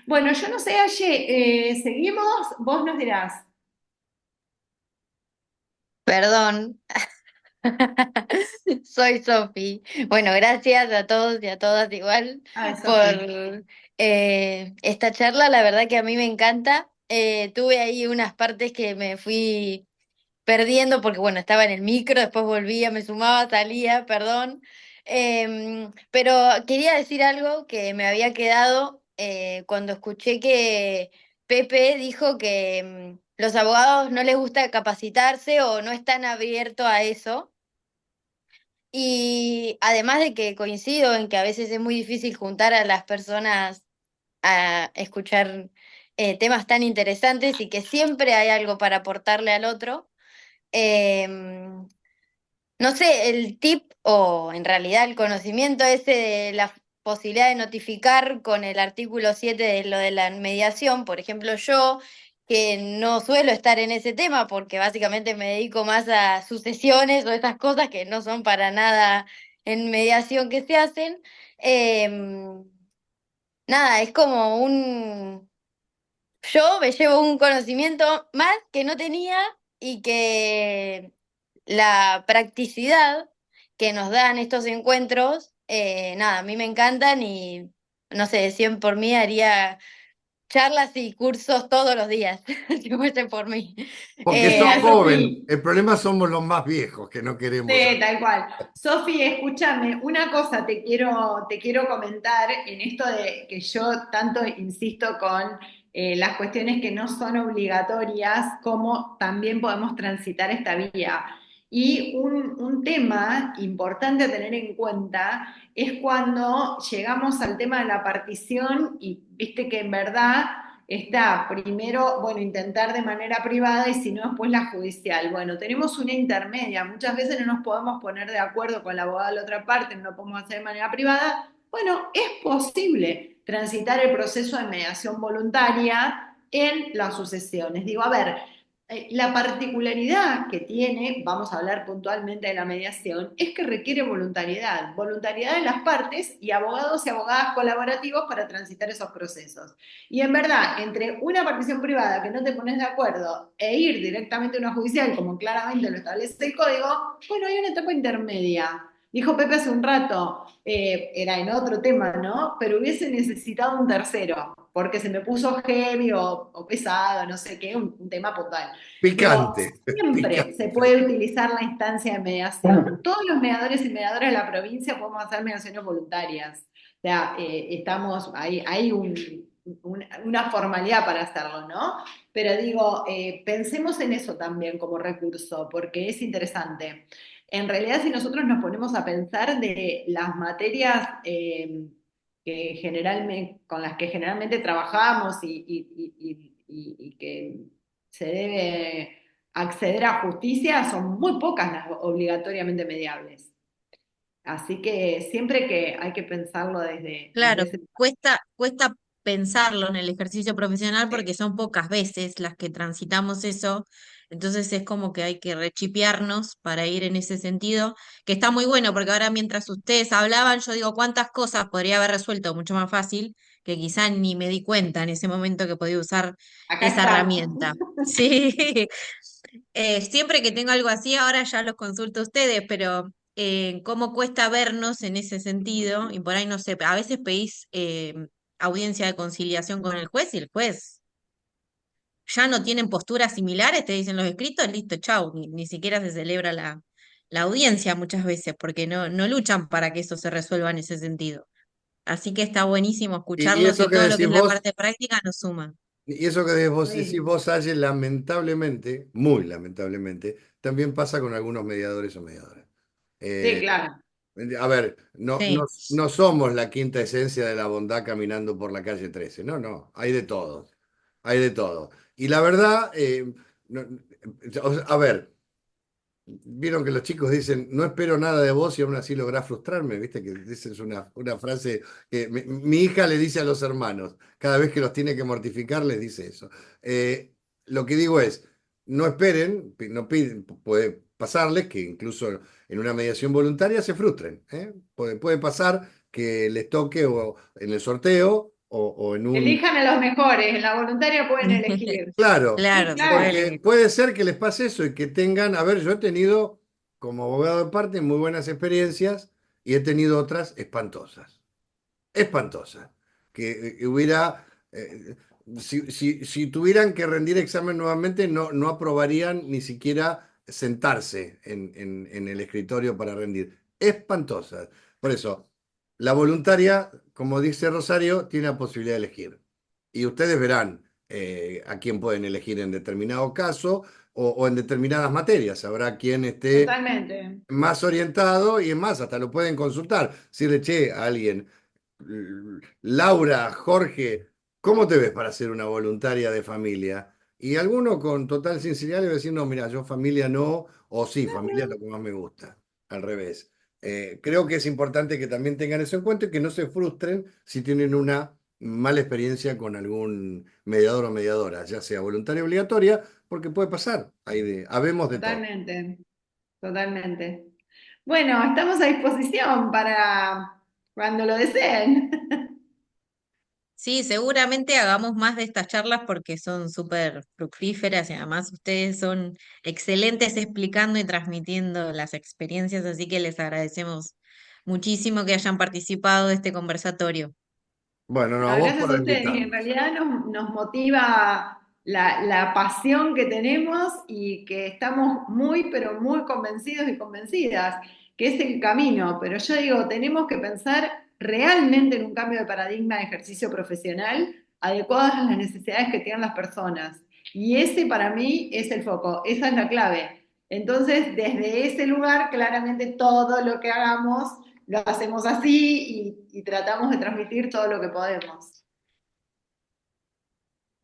[SPEAKER 1] Bueno, yo no sé, Aye, ¿seguimos? Vos nos dirás.
[SPEAKER 5] Perdón, soy Sofi. Bueno, gracias a todos y a todas igual
[SPEAKER 1] Ay, Sofi.
[SPEAKER 5] por esta charla. La verdad que a mí me encanta. Tuve ahí unas partes que me fui perdiendo porque, bueno, estaba en el micro, después volvía, me sumaba, salía, perdón. Pero quería decir algo que me había quedado cuando escuché que Pepe dijo que los abogados no les gusta capacitarse o no están abiertos a eso. Y además de que coincido en que a veces es muy difícil juntar a las personas a escuchar temas tan interesantes y que siempre hay algo para aportarle al otro. Em, no sé, el tip o en realidad el conocimiento ese de la posibilidad de notificar con el artículo 7 de lo de la mediación, por ejemplo, yo que no suelo estar en ese tema porque básicamente me dedico más a sucesiones o esas cosas que no son para nada en mediación que se hacen. nada, es como yo me llevo un conocimiento más que no tenía y que la practicidad que nos dan estos encuentros, nada, a mí me encantan y no sé, 100 por mí haría charlas y cursos todos los días, si fuese por mí.
[SPEAKER 2] Porque sos
[SPEAKER 1] Mira,
[SPEAKER 5] Así
[SPEAKER 2] joven,
[SPEAKER 1] Sofi,
[SPEAKER 2] el problema somos los más viejos que no queremos.
[SPEAKER 1] sí, tal cual. Sofi, escúchame, una cosa te quiero comentar en esto de que yo tanto insisto con las cuestiones que no son obligatorias, como también podemos transitar esta vía. Y un tema importante a tener en cuenta es cuando llegamos al tema de la partición y viste que en verdad está primero, bueno, intentar de manera privada y si no, después la judicial. Bueno, tenemos una intermedia. Muchas veces no nos podemos poner de acuerdo con la abogada de la otra parte, no lo podemos hacer de manera privada. Bueno, es posible transitar el proceso de mediación voluntaria en las sucesiones. Digo, a ver, la particularidad que tiene, vamos a hablar puntualmente de la mediación, es que requiere voluntariedad de las partes y abogados y abogadas colaborativos para transitar esos procesos. Y en verdad, entre una partición privada que no te pones de acuerdo e ir directamente a una judicial, como claramente lo establece el código, bueno, hay una etapa intermedia. Dijo Pepe hace un rato, era en otro tema, ¿no? Pero hubiese necesitado un tercero, porque se me puso heavy o pesado, no sé qué, un tema puntual. Digo,
[SPEAKER 2] Picante,
[SPEAKER 1] siempre se
[SPEAKER 2] picante.
[SPEAKER 1] puede utilizar la instancia de mediación. Todos los mediadores y mediadoras de la provincia podemos hacer mediaciones voluntarias. O sea, estamos, hay una formalidad para hacerlo, ¿no? Pero digo, pensemos en eso también como recurso, porque es interesante. En realidad, si nosotros nos ponemos a pensar de las materias con las que generalmente trabajamos y que se debe acceder a justicia, son muy pocas las obligatoriamente mediables. Así que siempre que hay que pensarlo desde
[SPEAKER 3] Claro,
[SPEAKER 1] ese...
[SPEAKER 3] cuesta pensarlo en el ejercicio profesional porque son pocas veces las que transitamos eso, entonces es como que hay que rechipearnos para ir en ese sentido, que está muy bueno porque ahora mientras ustedes hablaban, yo digo cuántas cosas podría haber resuelto mucho más fácil, que quizá ni me di cuenta en ese momento que podía usar
[SPEAKER 1] Acá
[SPEAKER 3] esa
[SPEAKER 1] estamos.
[SPEAKER 3] herramienta. Sí, siempre que tengo algo así, ahora ya los consulto a ustedes, pero cómo cuesta vernos en ese sentido, y por ahí no sé, a veces pedís audiencia de conciliación con el juez y el juez ya no tienen posturas similares, te dicen los escritos, listo, chau, ni siquiera se celebra la audiencia muchas veces, porque no luchan para que eso se resuelva en ese sentido. Así que está buenísimo
[SPEAKER 2] Y
[SPEAKER 3] escucharlos
[SPEAKER 2] eso
[SPEAKER 3] y
[SPEAKER 2] que
[SPEAKER 3] todo lo que
[SPEAKER 2] decís
[SPEAKER 3] es la
[SPEAKER 2] vos,
[SPEAKER 3] parte práctica nos suma.
[SPEAKER 2] y eso que decís
[SPEAKER 1] Sí,
[SPEAKER 2] vos, Aye, lamentablemente, muy lamentablemente, también pasa con algunos mediadores o mediadoras.
[SPEAKER 1] sí,
[SPEAKER 2] Eh,
[SPEAKER 1] claro.
[SPEAKER 2] a ver,
[SPEAKER 3] Sí,
[SPEAKER 2] no somos la quinta esencia de la bondad caminando por la calle 13. No, no, hay de todo. Hay de todo. Y la verdad, a ver, vieron que los chicos dicen, no espero nada de vos y aún así lográs frustrarme, ¿viste? Que esa es una frase que mi hija le dice a los hermanos, cada vez que los tiene que mortificar, les dice eso. Lo que digo es, no esperen, no piden, puede pasarles que incluso en una mediación voluntaria se frustren, ¿eh? Puede pasar que les toque o en el sorteo o en un...
[SPEAKER 1] Elijan a los mejores, en la voluntaria pueden elegir.
[SPEAKER 2] Claro,
[SPEAKER 1] Sí,
[SPEAKER 3] claro, se puede
[SPEAKER 1] claro.
[SPEAKER 2] porque
[SPEAKER 3] elegir.
[SPEAKER 2] puede ser que les pase eso y que tengan, a ver, yo he tenido como abogado de parte muy buenas experiencias y he tenido otras espantosas, espantosas, que hubiera, si tuvieran que rendir examen nuevamente, no aprobarían ni siquiera sentarse en el escritorio para rendir. Espantosas. Por eso, la voluntaria, como dice Rosario, tiene la posibilidad de elegir. Y ustedes verán a quién pueden elegir en determinado caso o en determinadas materias. Habrá quien esté
[SPEAKER 1] Totalmente.
[SPEAKER 2] más orientado y es más, hasta lo pueden consultar. Si le che a alguien, Laura, Jorge, ¿cómo te ves para ser una voluntaria de familia? Y alguno con total sinceridad le va a decir, no, mira, yo familia no, o sí, familia es lo que más me gusta, al revés. Creo que es importante que también tengan eso en cuenta y que no se frustren si tienen una mala experiencia con algún mediador o mediadora, ya sea voluntaria o obligatoria, porque puede pasar, habemos de todo.
[SPEAKER 1] Totalmente. Totalmente. Bueno, estamos a disposición para cuando lo deseen.
[SPEAKER 3] Sí, seguramente hagamos más de estas charlas porque son súper fructíferas y además ustedes son excelentes explicando y transmitiendo las experiencias, así que les agradecemos muchísimo que hayan participado de este conversatorio.
[SPEAKER 2] Bueno, no,
[SPEAKER 1] No,
[SPEAKER 2] a vos
[SPEAKER 1] gracias
[SPEAKER 2] por
[SPEAKER 1] a ustedes. Y en
[SPEAKER 2] invitarnos.
[SPEAKER 1] realidad nos motiva la pasión que tenemos y que estamos muy, pero muy convencidos y convencidas que es el camino. Pero yo digo, tenemos que pensar realmente en un cambio de paradigma de ejercicio profesional adecuado a las necesidades que tienen las personas. Y ese para mí es el foco, esa es la clave. Entonces, desde ese lugar, claramente todo lo que hagamos lo hacemos así y tratamos de transmitir todo lo que podemos.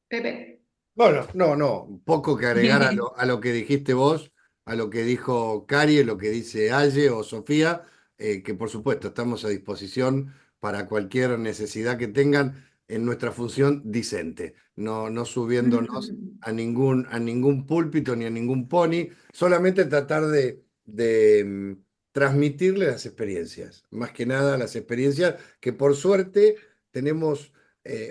[SPEAKER 1] Pepe.
[SPEAKER 2] Bueno, no, poco que agregar a lo que dijiste vos, a lo que dijo Cari, lo que dice Aye o Sofía, que por supuesto estamos a disposición para cualquier necesidad que tengan en nuestra función discente, no subiéndonos a ningún púlpito ni a ningún pony, solamente tratar de transmitirle las experiencias, más que nada las experiencias que por suerte tenemos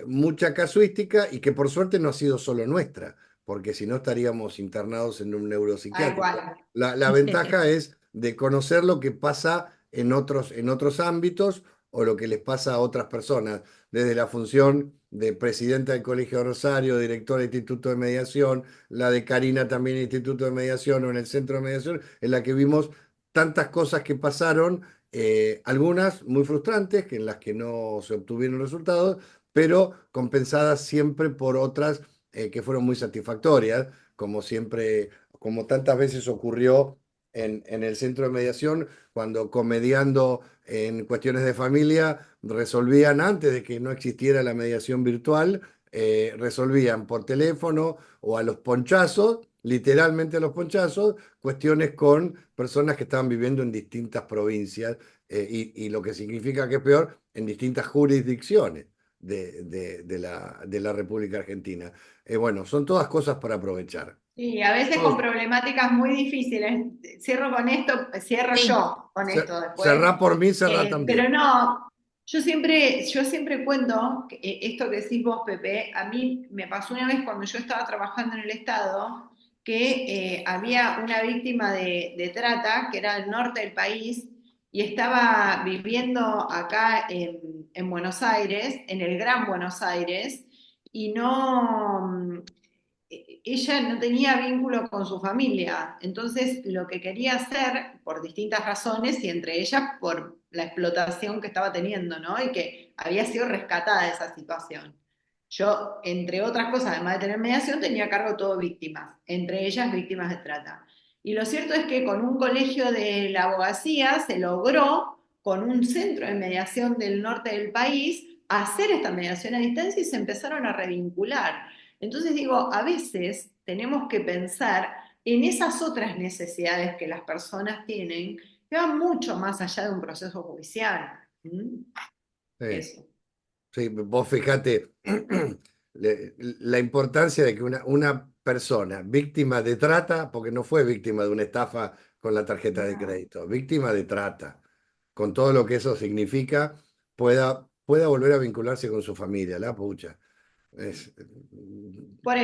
[SPEAKER 2] mucha casuística y que por suerte no ha sido solo nuestra, porque si no estaríamos internados en un
[SPEAKER 1] Tal
[SPEAKER 2] neuropsiquiátrico.
[SPEAKER 1] cual.
[SPEAKER 2] La ventaja es de conocer lo que pasa en otros ámbitos o lo que les pasa a otras personas, desde la función de presidenta del Colegio de Rosario, directora del Instituto de Mediación, la de Karina también en el Instituto de Mediación o en el Centro de Mediación, en la que vimos tantas cosas que pasaron, algunas muy frustrantes, que en las que no se obtuvieron resultados, pero compensadas siempre por otras que fueron muy satisfactorias, como siempre, como tantas veces ocurrió en el centro de mediación, cuando comediando en cuestiones de familia resolvían antes de que no existiera la mediación virtual, resolvían por teléfono o a los ponchazos, literalmente a los ponchazos, cuestiones con personas que estaban viviendo en distintas provincias y lo que significa que es peor, en distintas jurisdicciones de la República Argentina. Bueno, son todas cosas para aprovechar.
[SPEAKER 1] Sí, a veces con problemáticas muy difíciles. Cierro con esto, cierro
[SPEAKER 3] Sí,
[SPEAKER 1] yo con esto después.
[SPEAKER 2] Cerrá por mí, cerrá
[SPEAKER 1] Pero
[SPEAKER 2] también.
[SPEAKER 1] no, yo siempre cuento que, esto que decís vos, Pepe, a mí me pasó una vez cuando yo estaba trabajando en el Estado que había una víctima de trata que era del norte del país y estaba viviendo acá en Buenos Aires, en el Gran Buenos Aires, y no, ella no tenía vínculo con su familia, entonces lo que quería hacer, por distintas razones, y entre ellas por la explotación que estaba teniendo, ¿no? Y que había sido rescatada de esa situación. Yo, entre otras cosas, además de tener mediación, tenía a cargo todo víctimas, entre ellas víctimas de trata. Y lo cierto es que con un colegio de la abogacía se logró, con un centro de mediación del norte del país, hacer esta mediación a distancia y se empezaron a revincular. Entonces digo, a veces tenemos que pensar en esas otras necesidades que las personas tienen que van mucho más allá de un proceso judicial. ¿Mm?
[SPEAKER 2] Sí,
[SPEAKER 1] Eso.
[SPEAKER 2] sí, vos fijate la importancia de que una persona víctima de trata, porque no fue víctima de una estafa con la tarjeta de
[SPEAKER 1] No.
[SPEAKER 2] crédito, víctima de trata, con todo lo que eso significa, pueda volver a vincularse con su familia, la pucha. Es
[SPEAKER 1] Por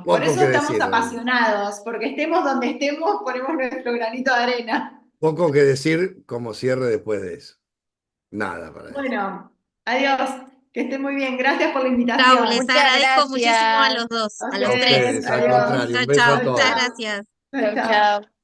[SPEAKER 2] poco
[SPEAKER 1] eso
[SPEAKER 2] que
[SPEAKER 1] estamos
[SPEAKER 2] decir realmente.
[SPEAKER 1] apasionados, porque estemos donde estemos, ponemos nuestro granito de arena.
[SPEAKER 2] Poco que decir como cierre después de eso. Nada para decir.
[SPEAKER 1] Bueno, adiós, que esté muy bien. Gracias por la
[SPEAKER 3] chau, les
[SPEAKER 1] invitación.
[SPEAKER 5] Muchas
[SPEAKER 3] agradezco muchísimo a
[SPEAKER 5] gracias.
[SPEAKER 3] los dos,
[SPEAKER 1] A
[SPEAKER 3] a
[SPEAKER 2] A
[SPEAKER 3] los tres.
[SPEAKER 1] ustedes,
[SPEAKER 2] ustedes, al
[SPEAKER 1] adiós.
[SPEAKER 2] contrario, un
[SPEAKER 3] Chao,
[SPEAKER 2] beso
[SPEAKER 3] chao,
[SPEAKER 2] a
[SPEAKER 1] Chau,
[SPEAKER 3] muchas
[SPEAKER 2] todos.
[SPEAKER 1] chau.
[SPEAKER 3] gracias.
[SPEAKER 1] Chau,
[SPEAKER 5] Chau,
[SPEAKER 1] chau.
[SPEAKER 5] chau.